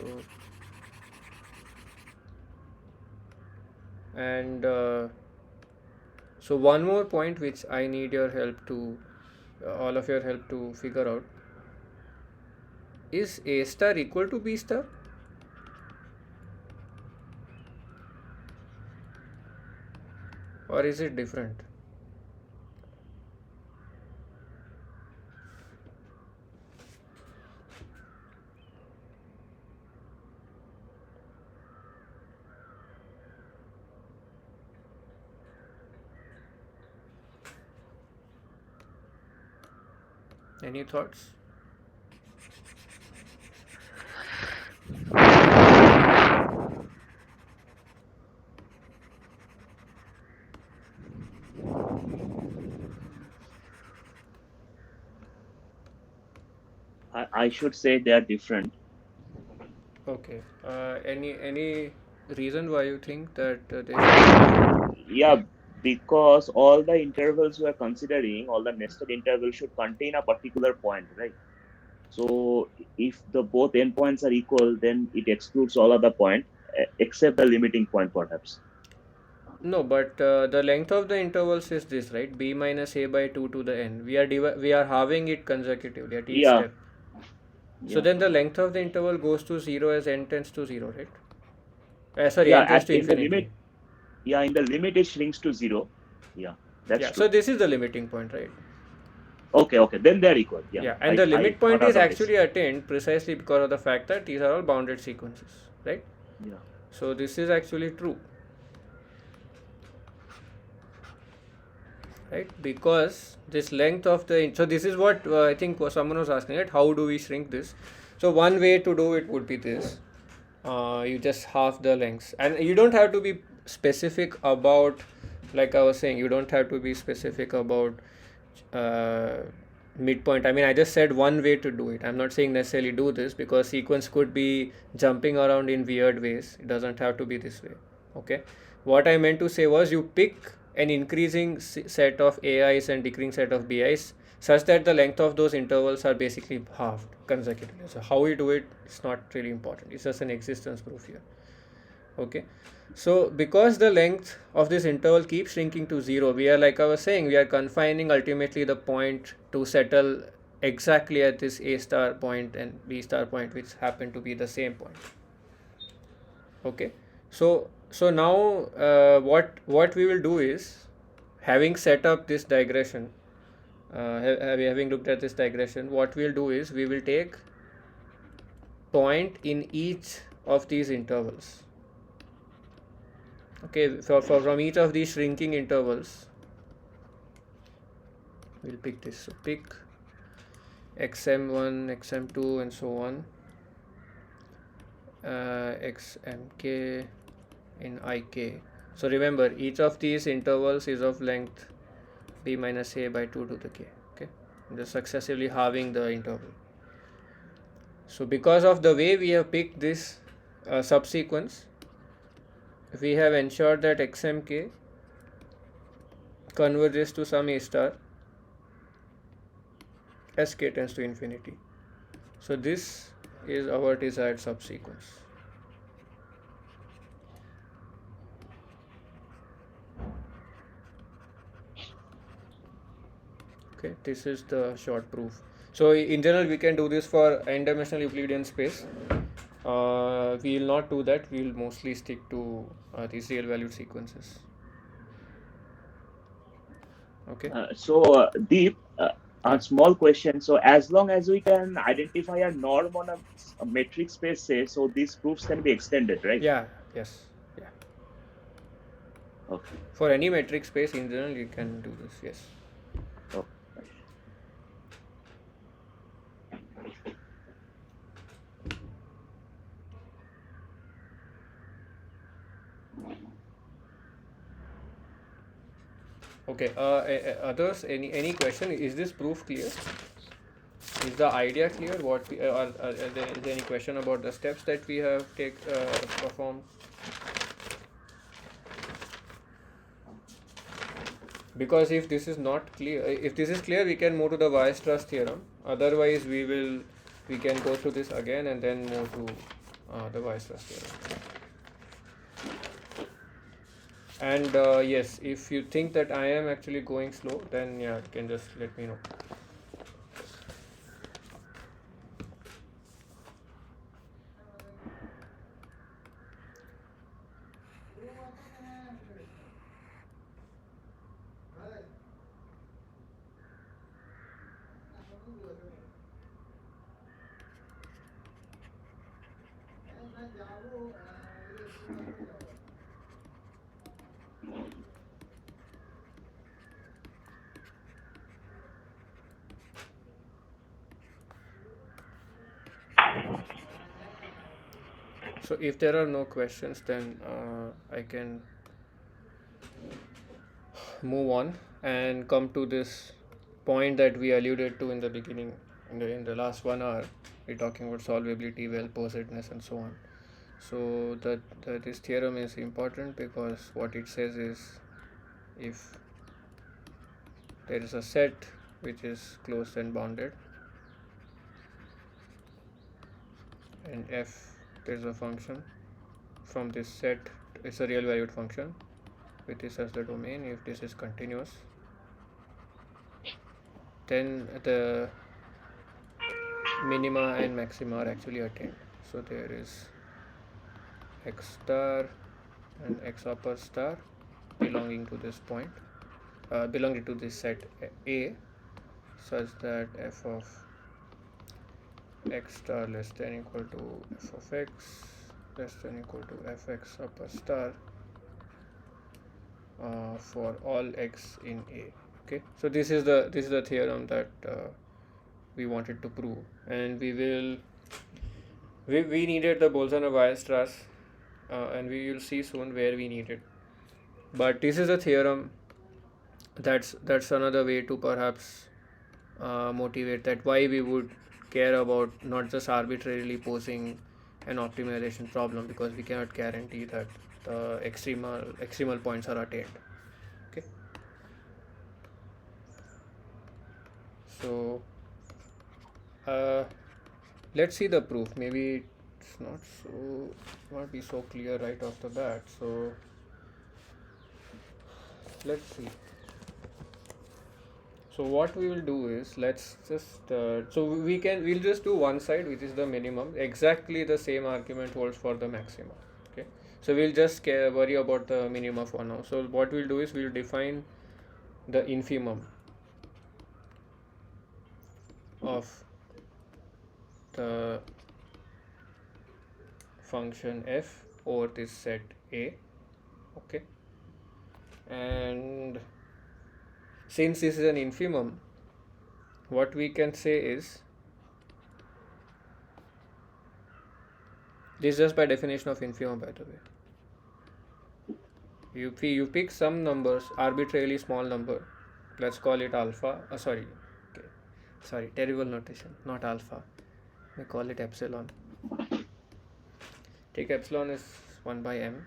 and so one more point which I need your help to, all of your help to figure out. Is A star equal to B star? Or is it different? Any thoughts? I should say they are different. Okay. Any reason why you think that they should? Yeah, because all the intervals we are considering, all the nested intervals should contain a particular point, right? So if the both endpoints are equal, then it excludes all other point except the limiting point, perhaps. No, but the length of the intervals is this, right? B minus A by 2 to the n. We are halving it consecutively at each Yeah, step. So yeah, then the length of the interval goes to 0 as n tends to 0, right? Sorry, yeah. n tends to In the infinity. limit, yeah, in the limit it shrinks to 0. Yeah, that's Yeah, so true. this is the limiting point, right? Okay, okay, then they're equal. Yeah, Yeah, and the I limit point thought is otherwise. actually attained precisely because of the fact that these are all bounded sequences, right? Yeah, So this is actually true, right? Because this length of the, so this is what I think someone was asking, right? How do we shrink this? So one way to do it would be this. You just half the lengths, and you don't have to be specific about, like I was saying, you don't have to be specific about uh, midpoint. I mean, I just said one way to do it. I'm not saying necessarily do this, because sequence could be jumping around in weird ways. It doesn't have to be this way. Okay, what I meant to say was you pick an increasing set of AIs and decreasing set of BIs such that the length of those intervals are basically halved consecutively. So how we do it is not really important. It's just an existence proof here. Okay, so because the length of this interval keeps shrinking to 0, we are, like I was saying, we are confining ultimately the point to settle exactly at this A star point and B star point, which happen to be the same point. Okay, so now what we will do is, having set up this digression, having looked at this digression, what we'll do is we will take point in each of these intervals. Okay, from each of these shrinking intervals, we'll pick this. So pick xm1, xm2, and so on, xmk in ik. So remember, each of these intervals is of length b minus a by 2 to the k. Okay, I'm just successively halving the interval. So because of the way we have picked this subsequence, we have ensured that xmk converges to some a star as k tends to infinity. So this is our desired subsequence. Okay, this is the short proof. So in general, we can do this for n-dimensional Euclidean space. We will not do that. We will mostly stick to these real valued sequences. Okay. Deep, a small question. So as long as we can identify a norm on a metric space, say, so these proofs can be extended, right? Yeah. Yes. Yeah. Okay. For any metric space in general, you can do this. Yes. Okay. Okay. Others, any question? Is this proof clear? Is the idea clear? What we, is there any question about the steps that we have performed? Because if this is not clear, if this is clear, we can move to the Weierstrass theorem. Otherwise, we can go through this again and then move to the Weierstrass theorem. And yes, if you think that I am actually going slow, then yeah, you can just let me know. So if there are no questions, then I can move on and come to this point that we alluded to in the beginning, in the last 1 hour. We're talking about solvability, well-posedness, and so on. So this theorem is important because what it says is, if there is a set which is closed and bounded, and f there is a function from this set, it's a real valued function with this as the domain. If this is continuous, then the minima and maxima are actually attained. So there is x star and x upper star belonging to this point, belonging to this set A, such that f of x star less than equal to f of x less than equal to fx upper star for all x in A. Okay, so this is the theorem that we wanted to prove, and we needed the Bolzano-Weierstrass, and we will see soon where we need it. But this is a theorem that's another way to perhaps motivate that why we would care about not just arbitrarily posing an optimization problem, because we cannot guarantee that the extremal points are attained. Okay, so let's see the proof. Maybe it's not be so clear right off the bat, so let's see. So what we will do is, let's just we'll just do one side, which is the minimum. Exactly the same argument holds for the maximum. Okay, so we'll just worry about the minimum for now. So what we'll do is, we'll define the infimum of the function f over this set A. Okay, and since this is an infimum, what we can say is, this is just by definition of infimum, by the way. You pick some numbers, arbitrarily small number, let's call it alpha, sorry, terrible notation, not alpha, we call it epsilon. Take epsilon is 1 by m.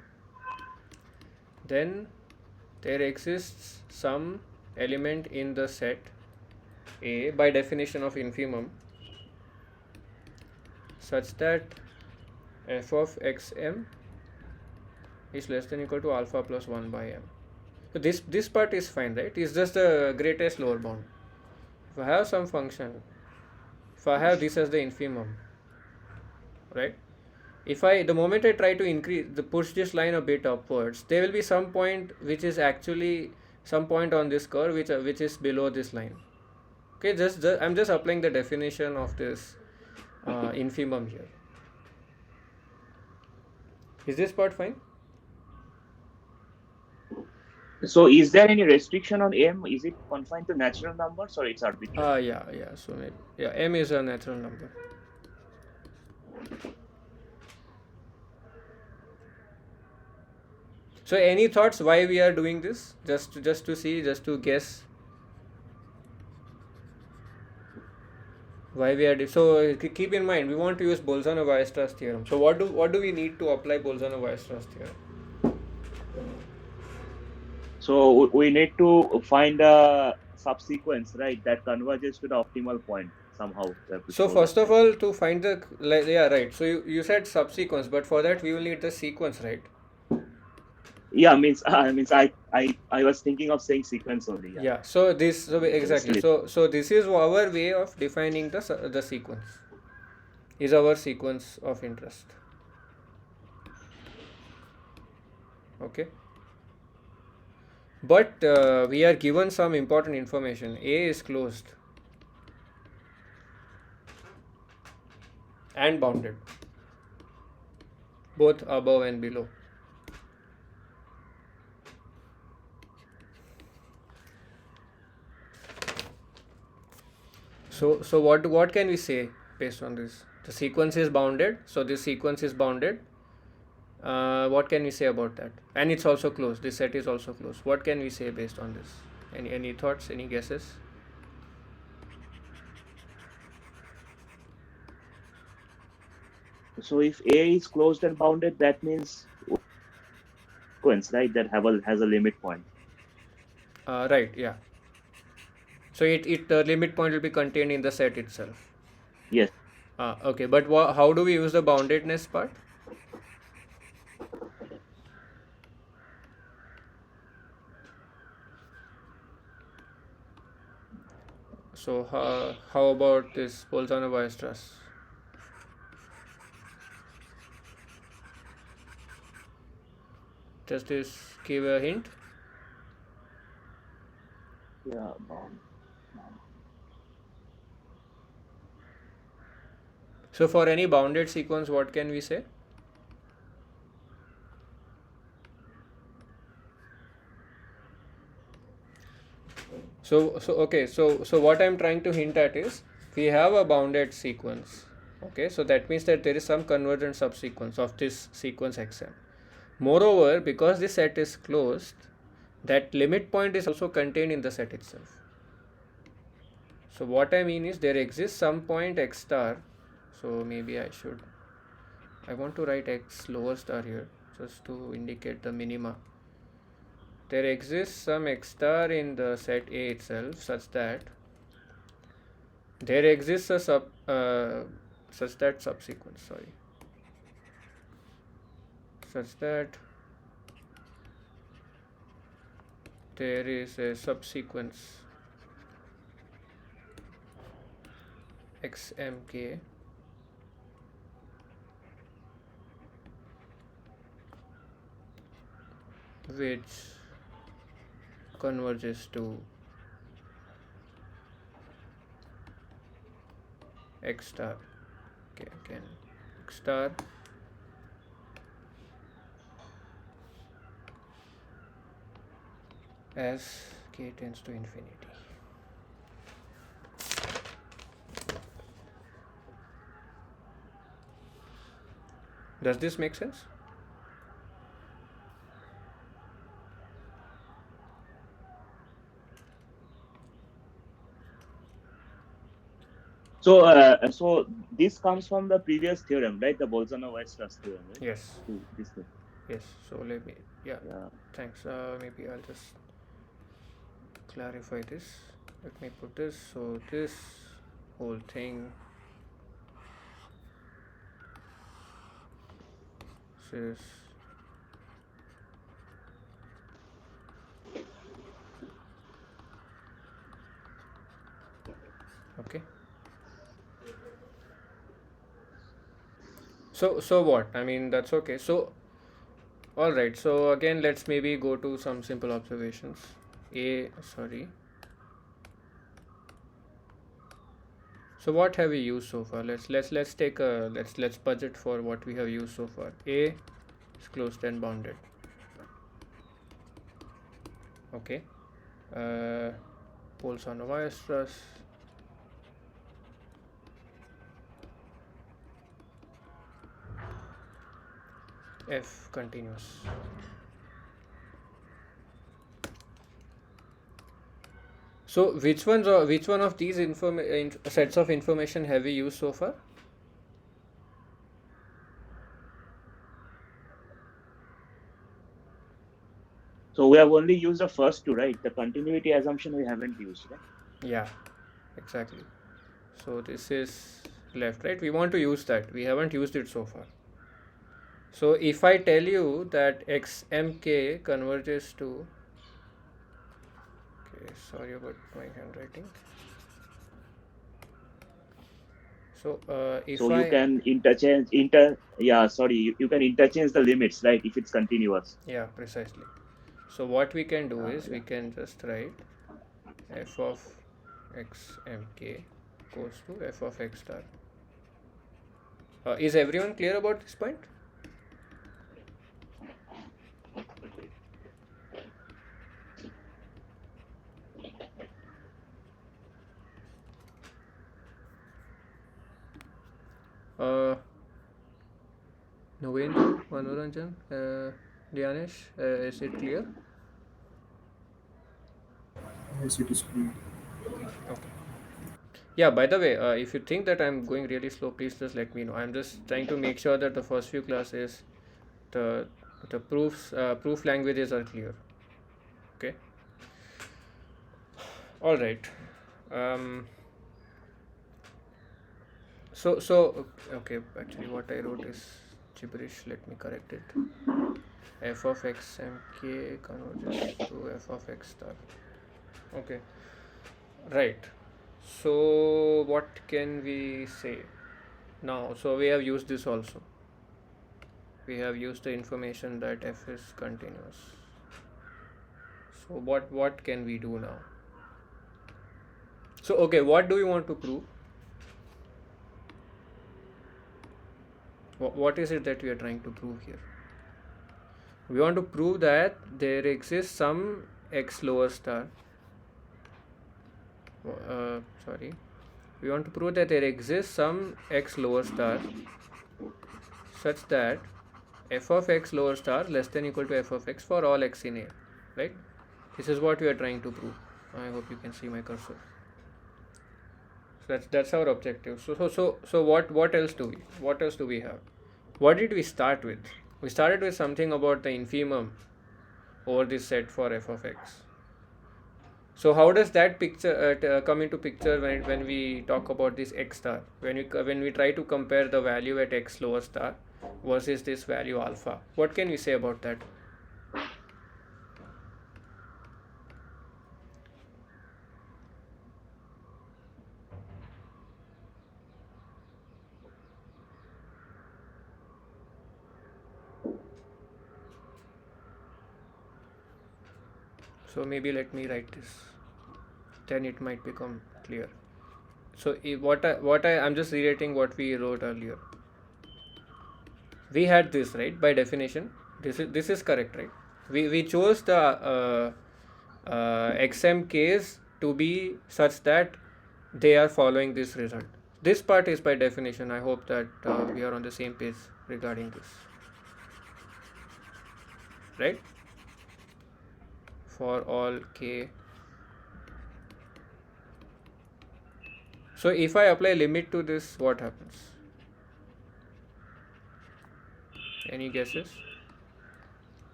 Then there exists some element in the set A, by definition of infimum, such that f of xm is less than equal to alpha plus 1 by m. So this part is fine, right? It's just the greatest lower bound. if I have some function, if I have this as the infimum, right? If the moment I try to push this line a bit upwards, there will be some point which is actually some point on this curve which is below this line. Okay, I'm just applying the definition of this infimum here. Is this part fine? So is there any restriction on M? Is it confined to natural numbers or it's arbitrary? Yeah. So M is a natural number. So any thoughts why we are doing this? Just to see, just to guess why we are so keep in mind we want to use Bolzano-Weierstrass theorem. So what do we need to apply Bolzano-Weierstrass theorem? So we need to find a subsequence, right, that converges to the optimal point somehow. So first of all, to find the right. So you said subsequence, but for that we will need the sequence, right? Yeah, I was thinking of saying sequence only. Yeah. So exactly. So this is our way of defining the sequence. Is our sequence of interest. Okay. But we are given some important information. A is closed and bounded, both above and below. So what can we say based on this? The sequence is bounded. So this sequence is bounded. What can we say about that? And it's also closed. This set is also closed. What can we say based on this? Any thoughts? Any guesses? So if A is closed and bounded, that means sequence, right, that has a limit point. Right. Yeah. So the limit point will be contained in the set itself. Yes. Okay. But how do we use the boundedness part? So how about this Bolzano-Weierstrass? Does this give a hint? Yeah. So for any bounded sequence, what can we say? So what I'm trying to hint at is we have a bounded sequence. Okay, so that means that there is some convergent subsequence of this sequence xm. Moreover, because this set is closed, that limit point is also contained in the set itself. So what I mean is there exists some point x star. So maybe I want to write x lower star here just to indicate the minima. There exists some x star in the set A itself such that there exists a such that there is a subsequence xmk which converges to x star. Okay, again x star as k tends to infinity. Does this make sense? So this comes from the previous theorem, right? The Bolzano-Weierstrass theorem, right? Yes. This thing. Yes. So let me. Yeah. Thanks. Maybe I'll just clarify this. Let me put this. So this whole thing is Okay. So what? I mean, that's okay. So, all right. So again, let's maybe go to some simple observations. Sorry. So what have we used so far? Let's take a let's budget for what we have used so far. A is closed and bounded. Okay. Poles on a wire stress. F continuous. So which one of these sets of information have we used so far? So we have only used the first two, right? The continuity assumption we haven't used, right? Yeah, exactly. So this is left, right? We want to use that. We haven't used it so far. So if I tell you that xmk converges to, okay, sorry about my handwriting. So if so you can you can interchange the limits, right? If it's continuous. Yeah, precisely. So what we can do is we can just write f of xmk goes to f of x star. Is everyone clear about this point? Novendu, Manoranjan, Dhyanesh, is it clear? Yes, it is clear. Okay. Yeah, by the way, if you think that I'm going really slow, please just let me know. I'm just trying to make sure that the first few classes, the proof languages are clear. Okay. All right. So okay, actually what I wrote is gibberish. Let me correct it. F of x mk converges to f of x star. Okay. Right. So what can we say now? So we have used this also. We have used the information that f is continuous. So what can we do now? So okay, what do we want to prove? What is it that we are trying to prove here? We want to prove that there exists some x lower star. Sorry. We want to prove that there exists some x lower star such that f of x lower star less than equal to f of x for all x in A, right? This is what we are trying to prove. I hope you can see my cursor. So that's our objective. So what else do we have? What did we start with? We started with something about the infimum over this set for f of x. So how does that picture come into picture when we talk about this x star? When we try to compare the value at x lower star versus this value alpha, what can we say about that? So maybe let me write this, then it might become clear. So I'm just rewriting what we wrote earlier. We had this, right? By definition, this is correct, right? We chose the XMKs to be such that they are following this result. This part is by definition. I hope that we are on the same page regarding this, right? For all k. So if I apply limit to this, what happens? Any guesses?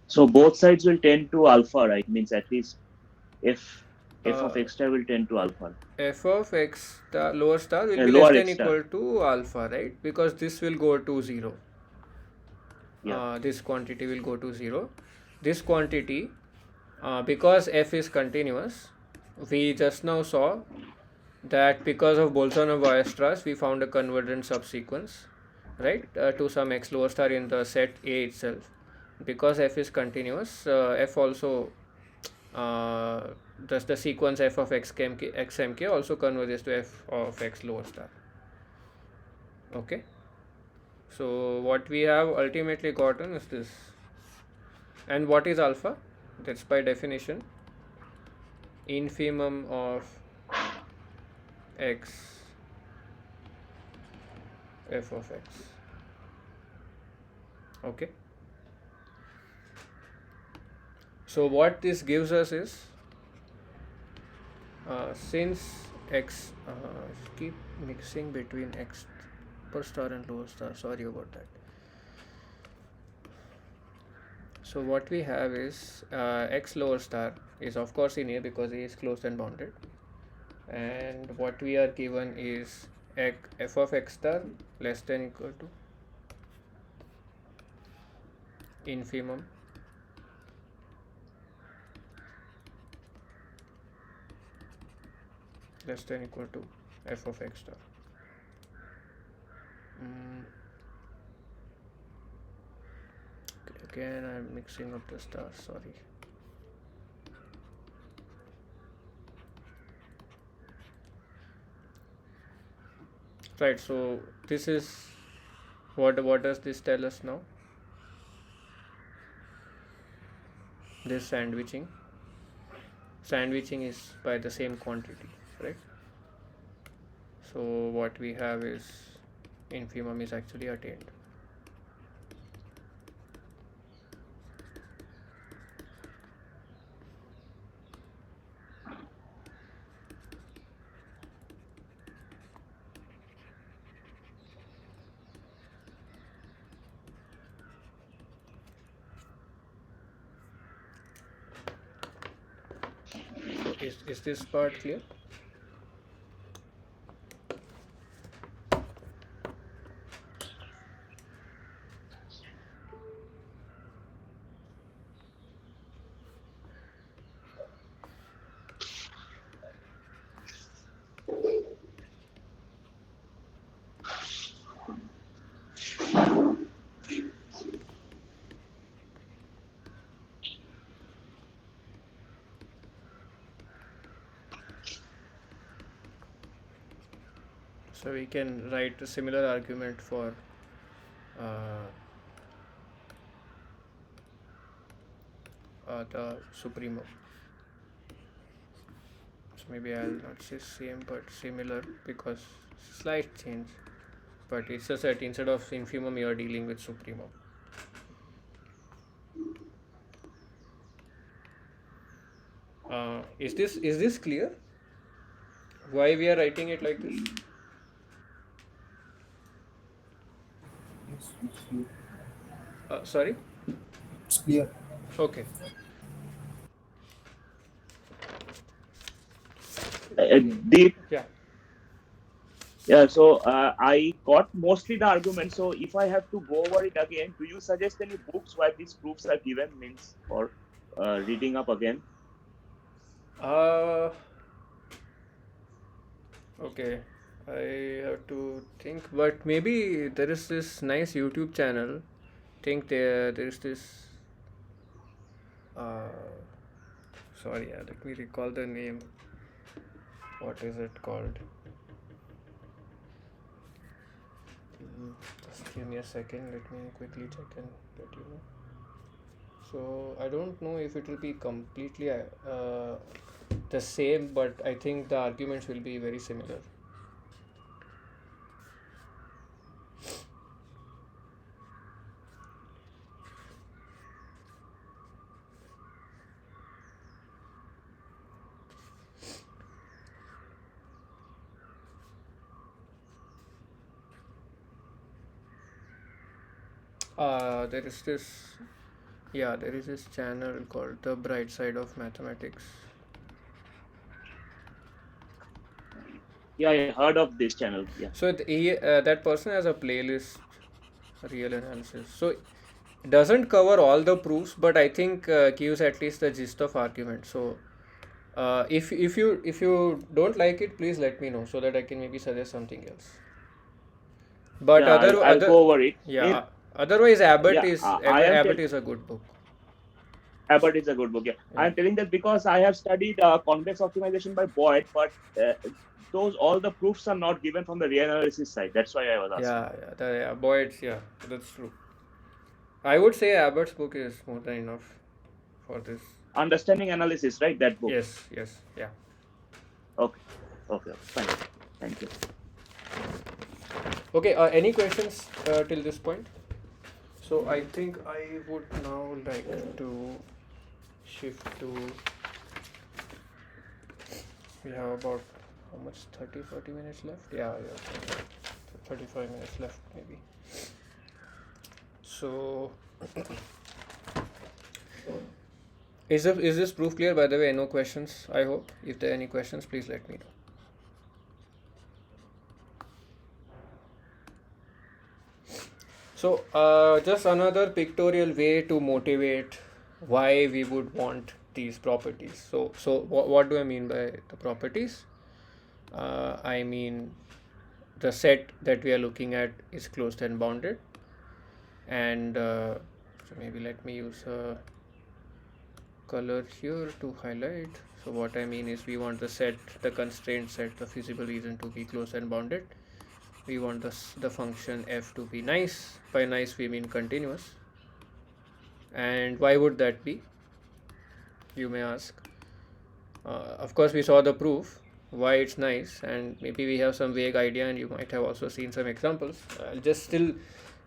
So both sides will tend to alpha, right? Means at least f of x star will tend to alpha. F of x star, lower star will be Lower less than x star. equal to alpha, right? Because this will go to 0. Yeah. This quantity will go to 0. This quantity, because f is continuous, we just now saw that because of Bolzano-Weierstrass, we found a convergent subsequence, right, to some x lower star in the set A itself. Because f is continuous, f also the sequence f of xmk also converges to f of x lower star. Okay, so what we have ultimately gotten is this. And what is alpha? That's by definition infimum of x f of x. Okay, so what this gives us is since x keep mixing between x upper star and lower star, sorry about that. So what we have is x lower star is of course in A because A is closed and bounded, and what we are given is f of x star less than equal to infimum less than equal to f of x star. Again I'm mixing up the stars, sorry. Right, so this is what does this tell us now? This sandwiching is by the same quantity, right? So what we have is infimum is actually attained. Is this part clear? So we can write a similar argument for the supremum. So maybe I'll not say same but similar because slight change, but it's a set instead of infimum you are dealing with supremum. Is this clear? Why we are writing it like this? Sorry? It's clear. Okay. Deep. Yeah. So I got mostly the argument. So if I have to go over it again, do you suggest any books where these proofs are given, means for reading up again? Okay, I have to think, but maybe there is this nice YouTube channel. Think there is this. Sorry, let me recall the name. What is it called? Just give me a second. Let me quickly check and let you know. So I don't know if it will be completely the same, but I think the arguments will be very similar. There is this channel called The Bright Side of Mathematics. Yeah, I heard of this channel. Yeah. So that person has a playlist, real analysis. So it doesn't cover all the proofs, but I think gives at least the gist of argument. So If you don't like it, please let me know so that I can maybe suggest something else. But Yeah, I'll go over it. yeah, otherwise Abbott Yeah, is I am Abbott is a good book. Abbott is a good book. Yeah. I'm telling that because I have studied convex optimization by Boyd, but all the proofs are not given from the reanalysis side. That's why I was asking. Boyd's, yeah, that's true. I would say Abbott's book is more than enough for this. Understanding analysis, right? That book. Yes, yeah. Okay, fine. Thank you. Okay, any questions till this point? So I think I would now like to shift to, we have about how much, 30-40 minutes left? Yeah, 35 minutes left maybe. So is this proof clear? By the way, no questions, I hope. If there are any questions, please let me know. So just another pictorial way to motivate why we would want these properties. So what do I mean by the properties? I mean the set that we are looking at is closed and bounded, and so maybe let me use a color here to highlight. So what I mean is we want the constraint set, the feasible region to be closed and bounded. We want the function f to be nice. By nice we mean continuous. And why would that be, you may ask? Of course we saw the proof why it's nice, and maybe we have some vague idea, and you might have also seen some examples. I'll just still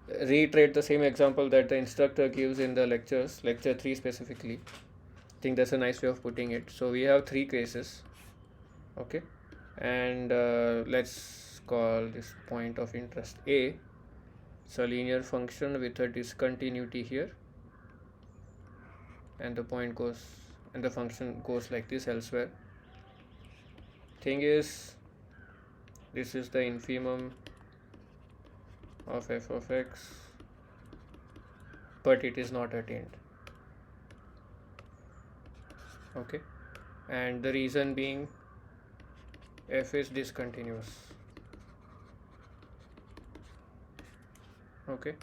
reiterate the same example that the instructor gives in the lectures, lecture 3 specifically. I think that's a nice way of putting it. So we have 3 cases, okay, and let's call this point of interest A. It's a linear function with a discontinuity here, and the function goes like this elsewhere. Thing is, this is the infimum of f of x, but it is not attained, okay, and the reason being f is discontinuous, okay.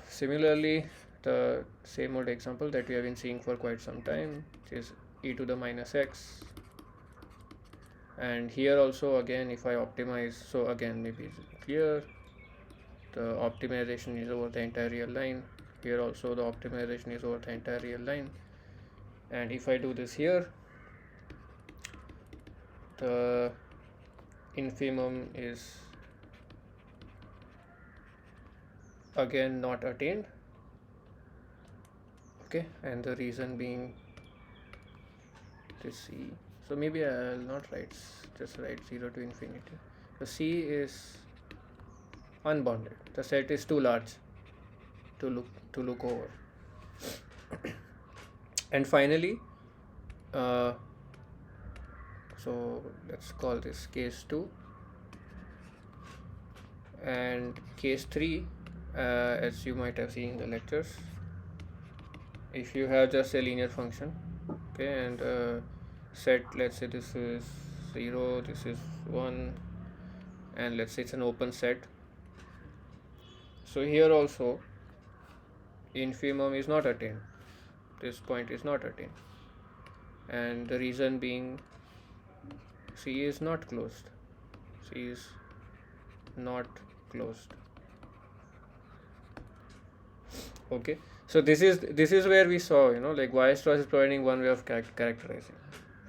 Similarly, the same old example that we have been seeing for quite some time, which is e to the minus x, and here also again if I optimize, so again maybe it's clear, the optimization is over the entire real line. Here also the optimization is over the entire real line, and if I do this here, the infimum is again not attained, okay, and the reason being this c. So maybe I'll not write, just write 0 to infinity. The c is unbounded, the set is too large to look over. And finally, so let's call this case 2, and case 3, as you might have seen in the lectures, if you have just a linear function, okay, and set, let's say this is 0, this is 1, and let's say it's an open set. So here also infimum is not attained, this point is not attained, and the reason being C is not closed, C is not closed, okay. So this is where we saw, like Weierstrass is providing one way of characterizing.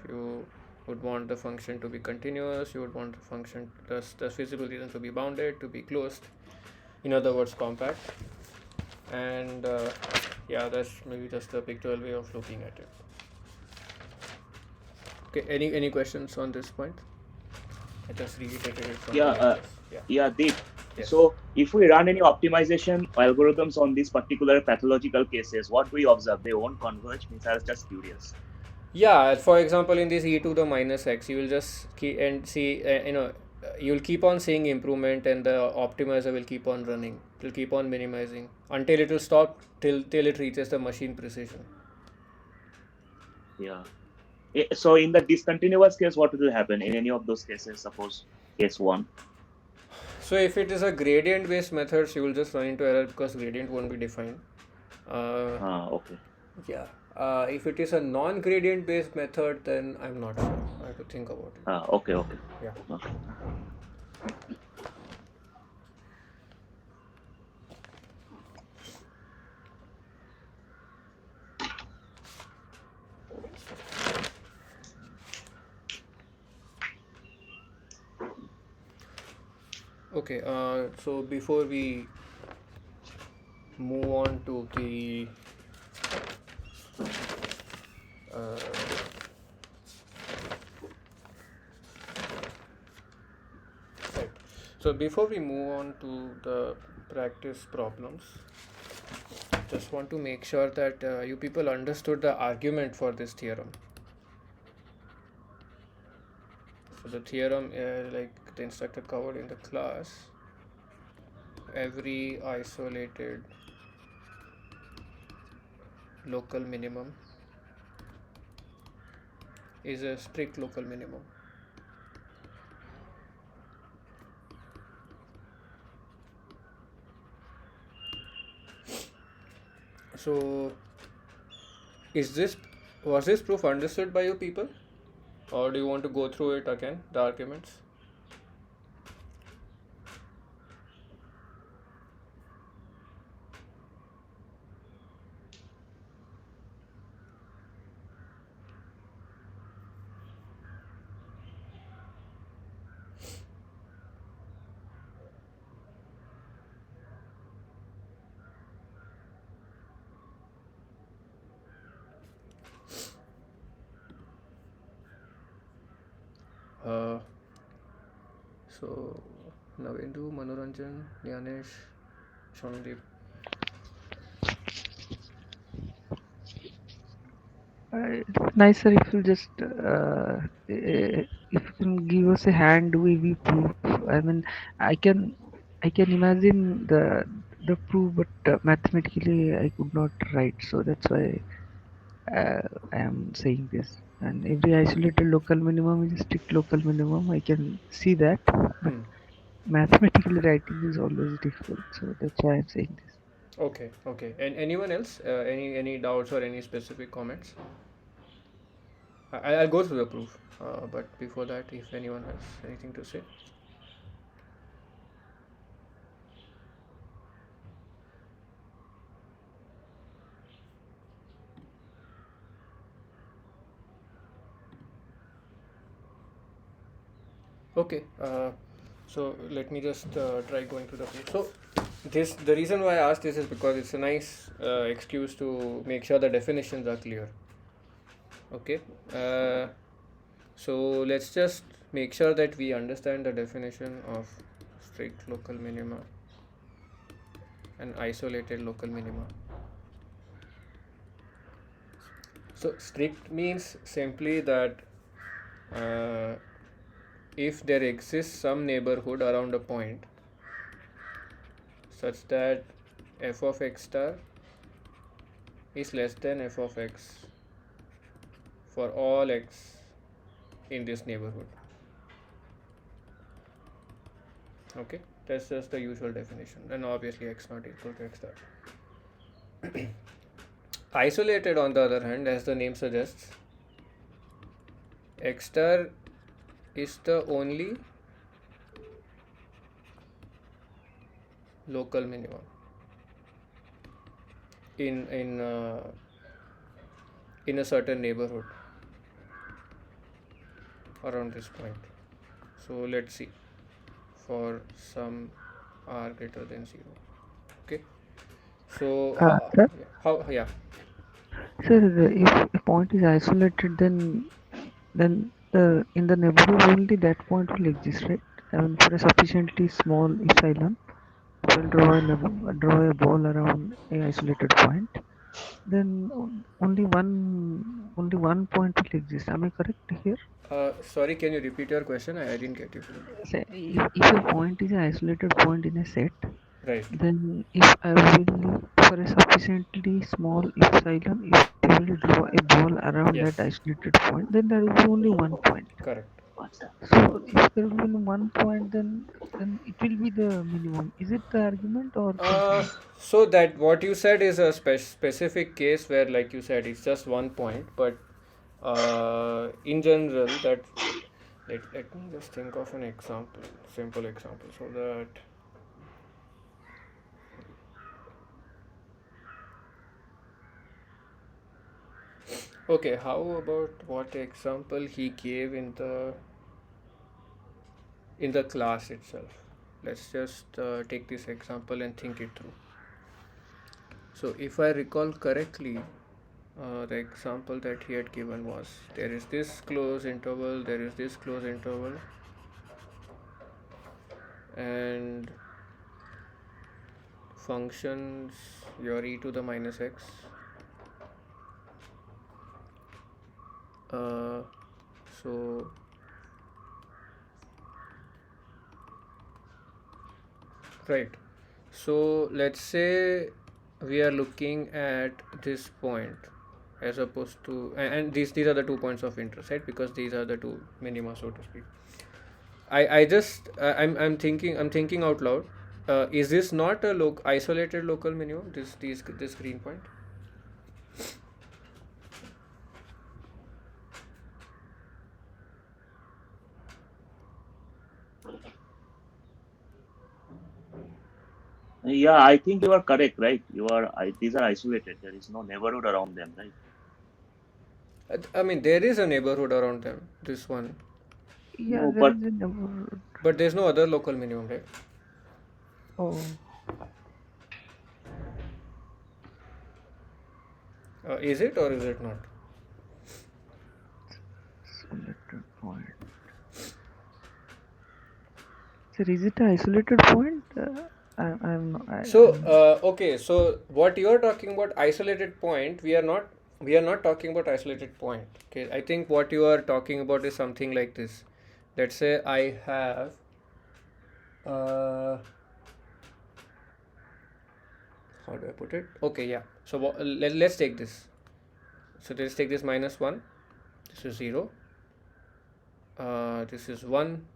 If you would want the function to be continuous, you would want the function, the feasible region to be bounded, to be closed, in other words compact, and yeah, that's maybe just a pictorial way of looking at it. Okay, any questions on this point? I just reiterated it from Deep. Yes. So if we run any optimization algorithms on these particular pathological cases, what do we observe? They won't converge? Means I was just curious. Yeah, for example, in this e to the minus x, you will just you'll keep on seeing improvement, and the optimizer will keep on running. It will keep on minimizing until it will stop, till it reaches the machine precision. Yeah. So in the discontinuous case, what will happen in any of those cases? Suppose case one. So if it is a gradient based methods, you will just run into error because gradient won't be defined. Okay. Yeah. If it is a non-gradient based method, then I'm not sure. I have to think about it. Okay. Okay. Yeah. Okay. Okay. So before we move on to the uh, right. So before we move on to the practice problems, just want to make sure that you people understood the argument for this theorem. So the theorem, like the instructor covered in the class, every isolated local minimum is a strict local minimum. So was this proof understood by you people, or do you want to go through it again, the arguments? So Navendu, Manoranjan, Yanesh, Shondeep. It's nicer if you just if you can give us a hand wavy proof. I mean, I can imagine the proof, but mathematically I could not write. So that's why I am saying this. And every isolated local minimum is a strict local minimum. I can see that, but mathematically writing is always difficult. So that's why I'm saying this. Okay, okay. And anyone else? Any doubts or any specific comments? I'll go through the proof, but before that, if anyone has anything to say. Okay, so let me just try going through the proof. So the reason why I asked this is because it's a nice excuse to make sure the definitions are clear. Okay, so let's just make sure that we understand the definition of strict local minima and isolated local minima. So strict means simply that if there exists some neighborhood around a point such that f of x star is less than f of x for all x in this neighborhood. Okay, that's just the usual definition, and obviously x not equal to x star. Isolated, on the other hand, as the name suggests, x star is the only local minimum in a certain neighborhood around this point. So let's see, for some r greater than 0. Okay, so Sir? how Sir, if a point is isolated, then in the neighborhood only that point will exist, right? I mean, for a sufficiently small epsilon, we'll draw a ball around a isolated point. Then only one point will exist. Am I correct here? sorry, can you repeat your question? I didn't get you. Say, if a point is an isolated point in a set, Right. then if I will for a sufficiently small epsilon, if they will draw a ball around Yes, that isolated point, then there will be only one point. correct. So if there will be only one point, then it will be the minimum. Is it the argument or something else? So that what you said is a specific case where, like you said, it's just one point, but in general, that let me just think of an example, simple example, so that okay, how about what example he gave in the class itself? Let's just take this example and think it through. So if I recall correctly, the example that he had given was there is this close interval, there is this close interval, and functions your e to the minus x. So right, so let's say we are looking at this point as opposed to, and these are the 2 points of interest, right? Because these are the two minima, so to speak. I just I'm thinking out loud. Is this not a isolated local minimum? This green point? Yeah, I think you are correct, right? These are isolated. There is no neighborhood around them, right? I mean, there is a neighborhood around them. This one, Yeah, No, there but is a neighborhood. but there's no other local minimum, right? Oh, Is it or is it not? isolated point. Sir, is it an isolated point? I'm not. So okay, so what you are talking about isolated point, we are not talking about isolated point. Okay, I think what you are talking about is something like this. Let's say I have how do I put it? Okay, yeah. So let's take this. So let's take this -1. This is 0. This is 1,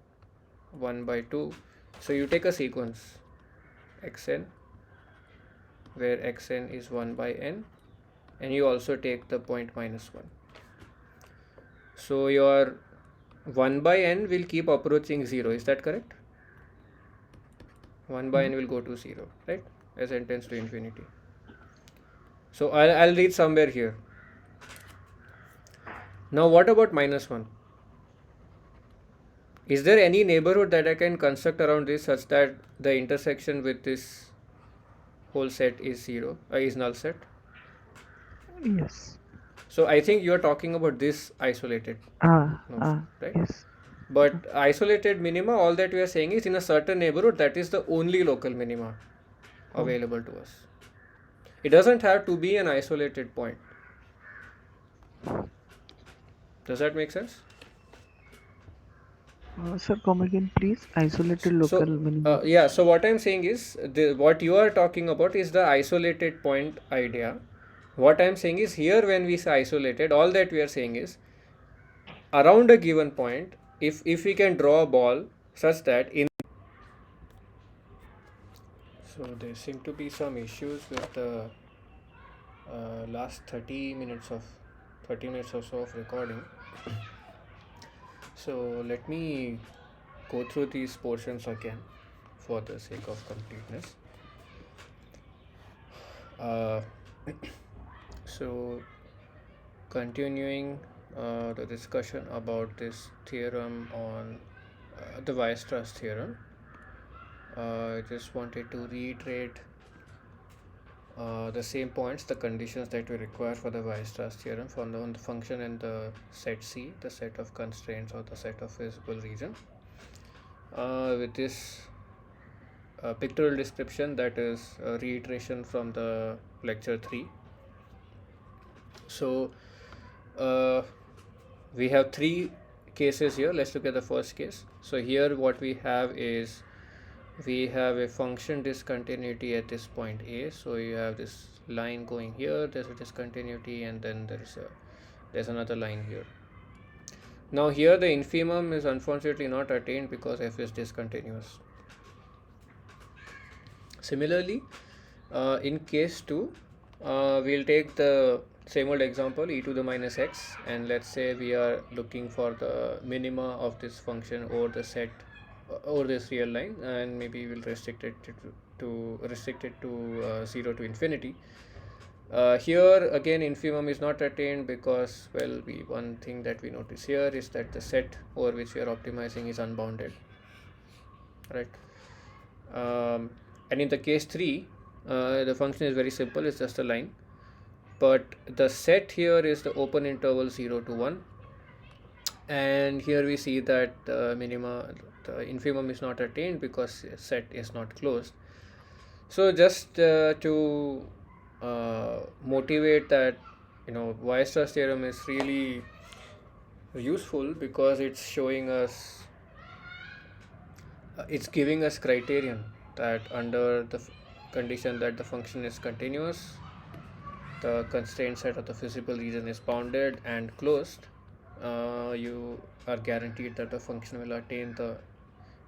1 by 2. So you take a sequence xn, where xn is 1 by n, and you also take the point -1. So your 1 by n will keep approaching 0. Is that correct? 1 by n will go to 0, right? As n tends to infinity. So I'll read somewhere here. Now what about -1? Is there any neighborhood that I can construct around this such that the intersection with this whole set is 0, is null set? Yes. So I think you are talking about this isolated notion, right? Yes. But isolated minima, all that we are saying is in a certain neighborhood, that is the only local minima available to us. It doesn't have to be an isolated point. Does that make sense? Sir, come again, please. Isolated local minimum. Yeah, so what I'm saying is, what you are talking about is the isolated point idea. What I'm saying is, here when we say isolated, all that we are saying is, around a given point, if we can draw a ball such that in... So there seem to be some issues with the last 30 minutes or so of recording. So let me go through these portions again for the sake of completeness. So continuing the discussion about this theorem on the Weierstrass theorem, I just wanted to reiterate the same points, the conditions that we require for the Weierstrass theorem on the function and the set C, the set of constraints or the set of feasible region. With this pictorial description, that is a reiteration from the lecture 3. So we have 3 cases here. Let's look at the first case. So here what we have is we have a function discontinuity at this point A. So you have this line going here, there's a discontinuity, and then there's another line here. Now here the infimum is unfortunately not attained because f is discontinuous. Similarly, in case 2, we'll take the same old example, e to the minus x, and let's say we are looking for the minima of this function over the set over this real line, and maybe we'll restrict it to 0 to infinity. Here again infimum is not attained because, well, one thing that we notice here is that the set over which we are optimizing is unbounded, right? And in the case 3, the function is very simple, it's just a line, but the set here is the open interval 0 to 1, and here we see that the infimum is not attained because set is not closed. So just to motivate that, Weierstrass theorem is really useful because it's showing us, it's giving us criterion that under the condition that the function is continuous, the constraint set of the feasible region is bounded and closed, you are guaranteed that the function will attain the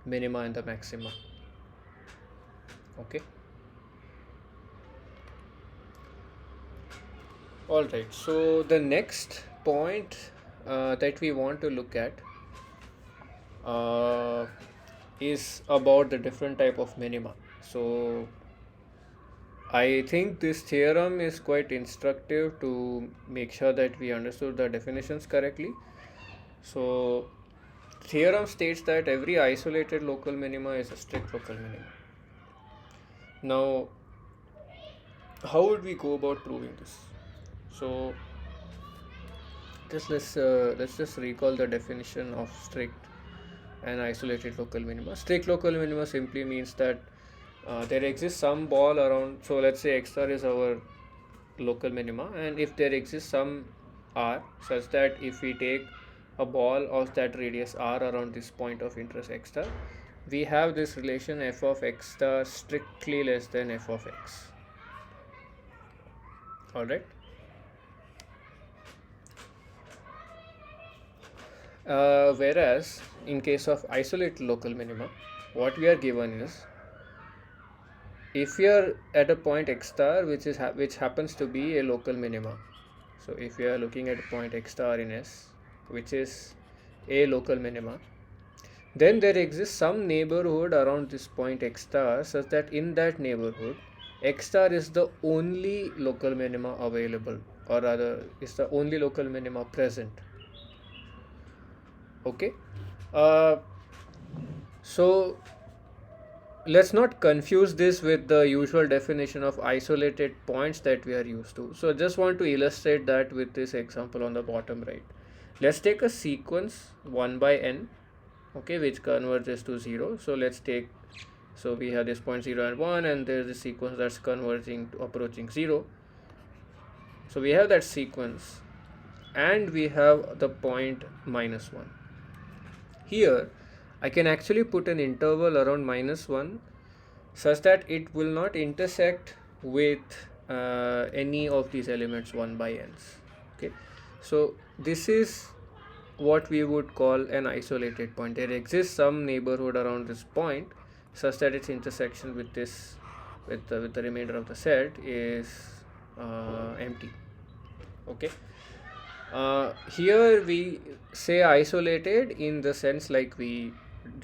minima and the maxima. Okay. Alright, so the next point that we want to look at is about the different type of minima. So I think this theorem is quite instructive to make sure that we understood the definitions correctly. So theorem states that every isolated local minima is a strict local minima. Now, how would we go about proving this? So let's just recall the definition of strict and isolated local minima. Strict local minima simply means that there exists some ball around, so let's say x star is our local minima, and if there exists some r such that if we take a ball of that radius r around this point of interest x star, we have this relation f of x star strictly less than f of x. Alright. Whereas in case of isolated local minima, what we are given is, if we are at a point x star which happens to be a local minima, so if we are looking at a point x star in S which is a local minima, then there exists some neighborhood around this point x star such that in that neighborhood x star is the only local minima available, or rather is the only local minima present. Okay, so let's not confuse this with the usual definition of isolated points that we are used to. So just want to illustrate that with this example on the bottom right. Let's take a sequence 1 by n, okay, which converges to 0. So let's take, so we have this point 0 and 1, and there is a sequence that's converging to approaching 0. So we have that sequence, and we have the point minus 1. Here I can actually put an interval around minus 1 such that it will not intersect with any of these elements 1 by n's. Okay, so this is what we would call an isolated point. There exists some neighborhood around this point such that its intersection with this with the remainder of the set is empty. Okay. Here we say isolated in the sense like we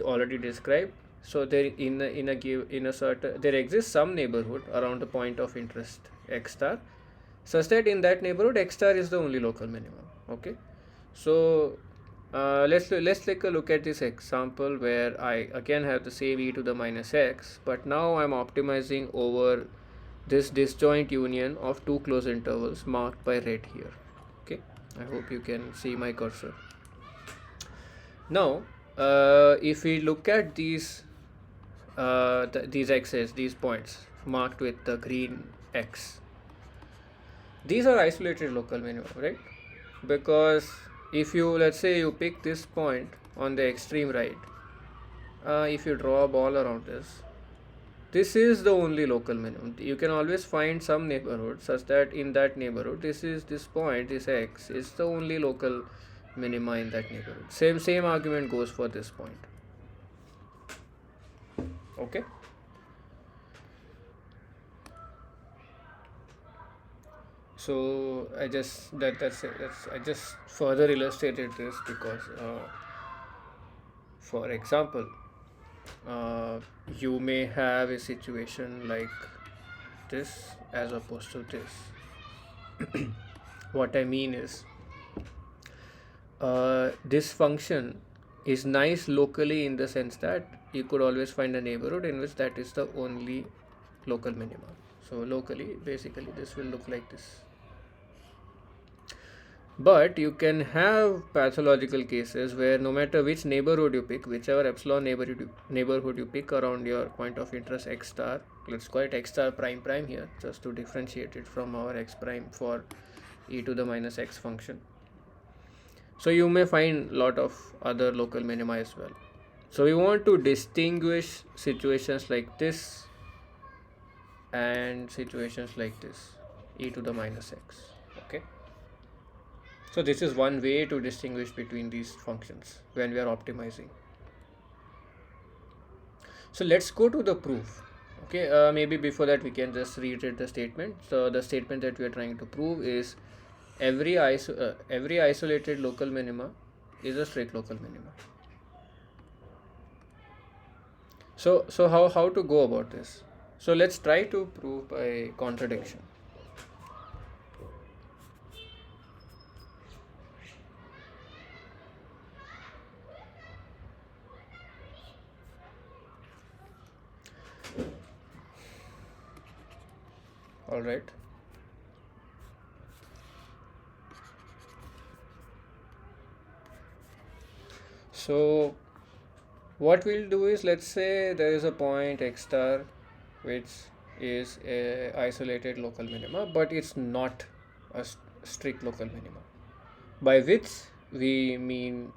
already described. So there there exists some neighborhood around the point of interest x star such that in that neighborhood x star is the only local minimum. Okay, so let's take a look at this example where I again have the same e to the minus x, but now I'm optimizing over this disjoint union of two closed intervals marked by red here. Okay, I hope you can see my cursor. Now if we look at these x's, these points marked with the green x, these are isolated local minima, right? Because if you, let's say you pick this point on the extreme right, if you draw a ball around this, this is the only local minimum. You can always find some neighborhood such that in that neighborhood, this point, this x is the only local minima in that neighborhood. Same argument goes for this point. Okay. So I just I just further illustrated this because, for example, you may have a situation like this as opposed to this. What I mean is, this function is nice locally in the sense that you could always find a neighborhood in which that is the only local minima. So locally, basically, this will look like this. But you can have pathological cases where no matter which neighborhood you pick, whichever epsilon neighborhood you pick around your point of interest x star, let's call it x star prime here, just to differentiate it from our x prime for e to the minus x function. So you may find a lot of other local minima as well. So we want to distinguish situations like this and situations like this, e to the minus x. Okay. So this is one way to distinguish between these functions when we are optimizing. So let's go to the proof. Okay, maybe before that we can just reiterate the statement. So the statement that we are trying to prove is every isolated local minima is a strict local minima. So how to go about this? So let's try to prove by contradiction. All right. So what we'll do is, let's say there is a point x star which is a isolated local minima, but it's not a strict local minima, by which we mean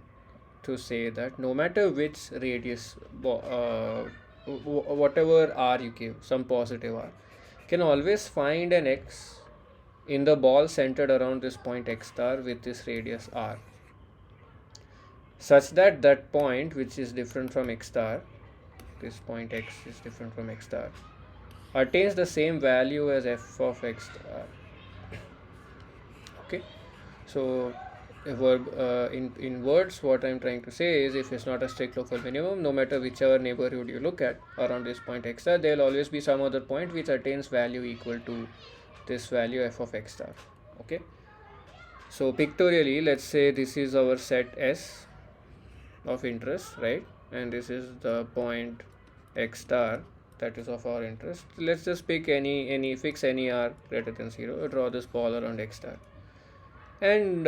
to say that no matter which radius, whatever r you give, some positive r, can always find an x in the ball centered around this point x star with this radius r, such that that point which is different from x star, this point x is different from x star, attains the same value as f of x star. Okay, so in words, what I'm trying to say is, if it's not a strict local minimum, no matter whichever neighborhood you look at around this point x star, there will always be some other point which attains value equal to this value f of x star. Okay, so pictorially, let's say this is our set S of interest, right? And this is the point x star that is of our interest. Let's just pick fix any r greater than 0, draw this ball around x star. And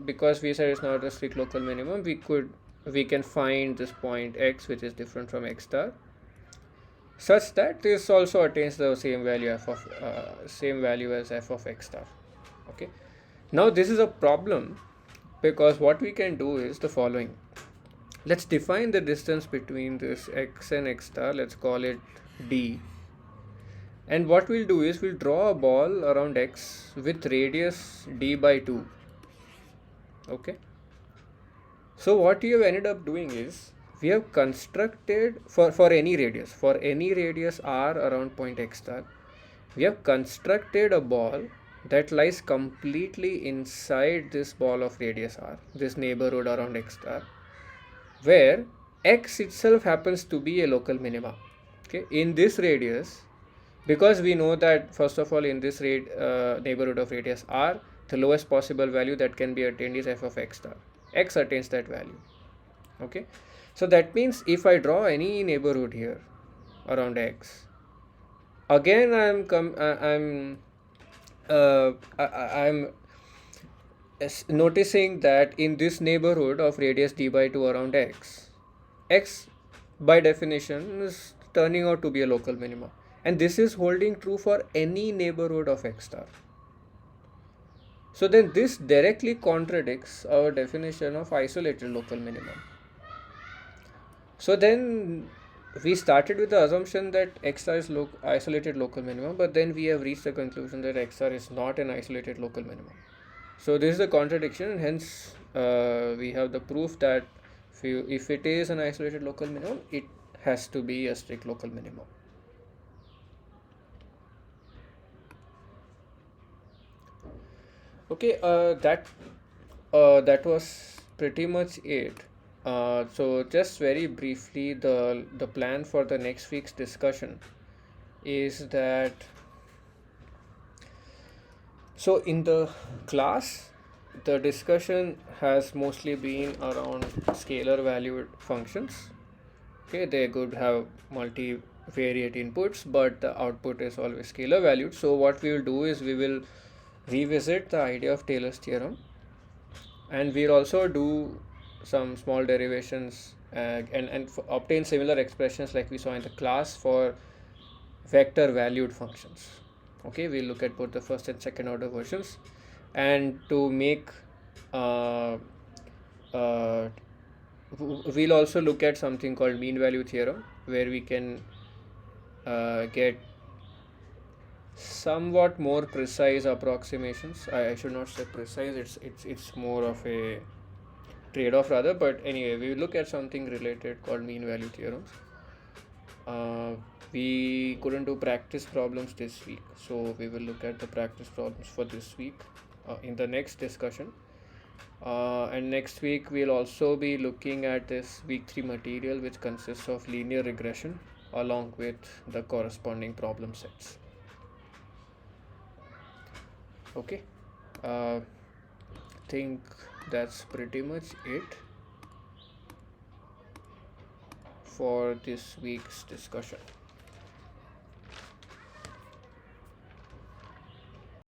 because we said it's not a strict local minimum, we can find this point x which is different from x star, such that this also attains the same value as f of x star. Okay, now this is a problem because what we can do is the following. Let's define the distance between this x and x star, let's call it d. And what we'll do is, we'll draw a ball around x with radius d by 2. Okay. So what we have ended up doing is, we have constructed for any radius r around point x star, we have constructed a ball that lies completely inside this ball of radius r, this neighborhood around x star, where x itself happens to be a local minima. Okay, in this radius, because we know that first of all in this neighborhood of radius r, the lowest possible value that can be attained is f of x star. X attains that value. Okay, so that means if I draw any neighborhood here around x, again I'm noticing that in this neighborhood of radius d by 2 around x by definition is turning out to be a local minima, and this is holding true for any neighborhood of x star. So then this directly contradicts our definition of isolated local minimum. So then we started with the assumption that XR is isolated local minimum, but then we have reached the conclusion that XR is not an isolated local minimum. So this is a contradiction, and hence we have the proof that if it is an isolated local minimum, it has to be a strict local minimum. Okay, that was pretty much it. So just very briefly, the plan for the next week's discussion is that, so in the class, the discussion has mostly been around scalar valued functions. Okay, they could have multivariate inputs, but the output is always scalar valued. So what we will do is we will revisit the idea of Taylor's theorem, and we'll also do some small derivations and obtain similar expressions like we saw in the class for vector valued functions. Okay, we'll look at both the first and second order versions, and to make we'll also look at something called mean value theorem, where we can get somewhat more precise approximations. I should not say precise, it's more of a trade-off rather, but anyway, we will look at something related called mean value theorems. We couldn't do practice problems this week, so we will look at the practice problems for this week in the next discussion. And next week we'll also be looking at this week 3 material, which consists of linear regression along with the corresponding problem sets. Okay, I think that's pretty much it for this week's discussion.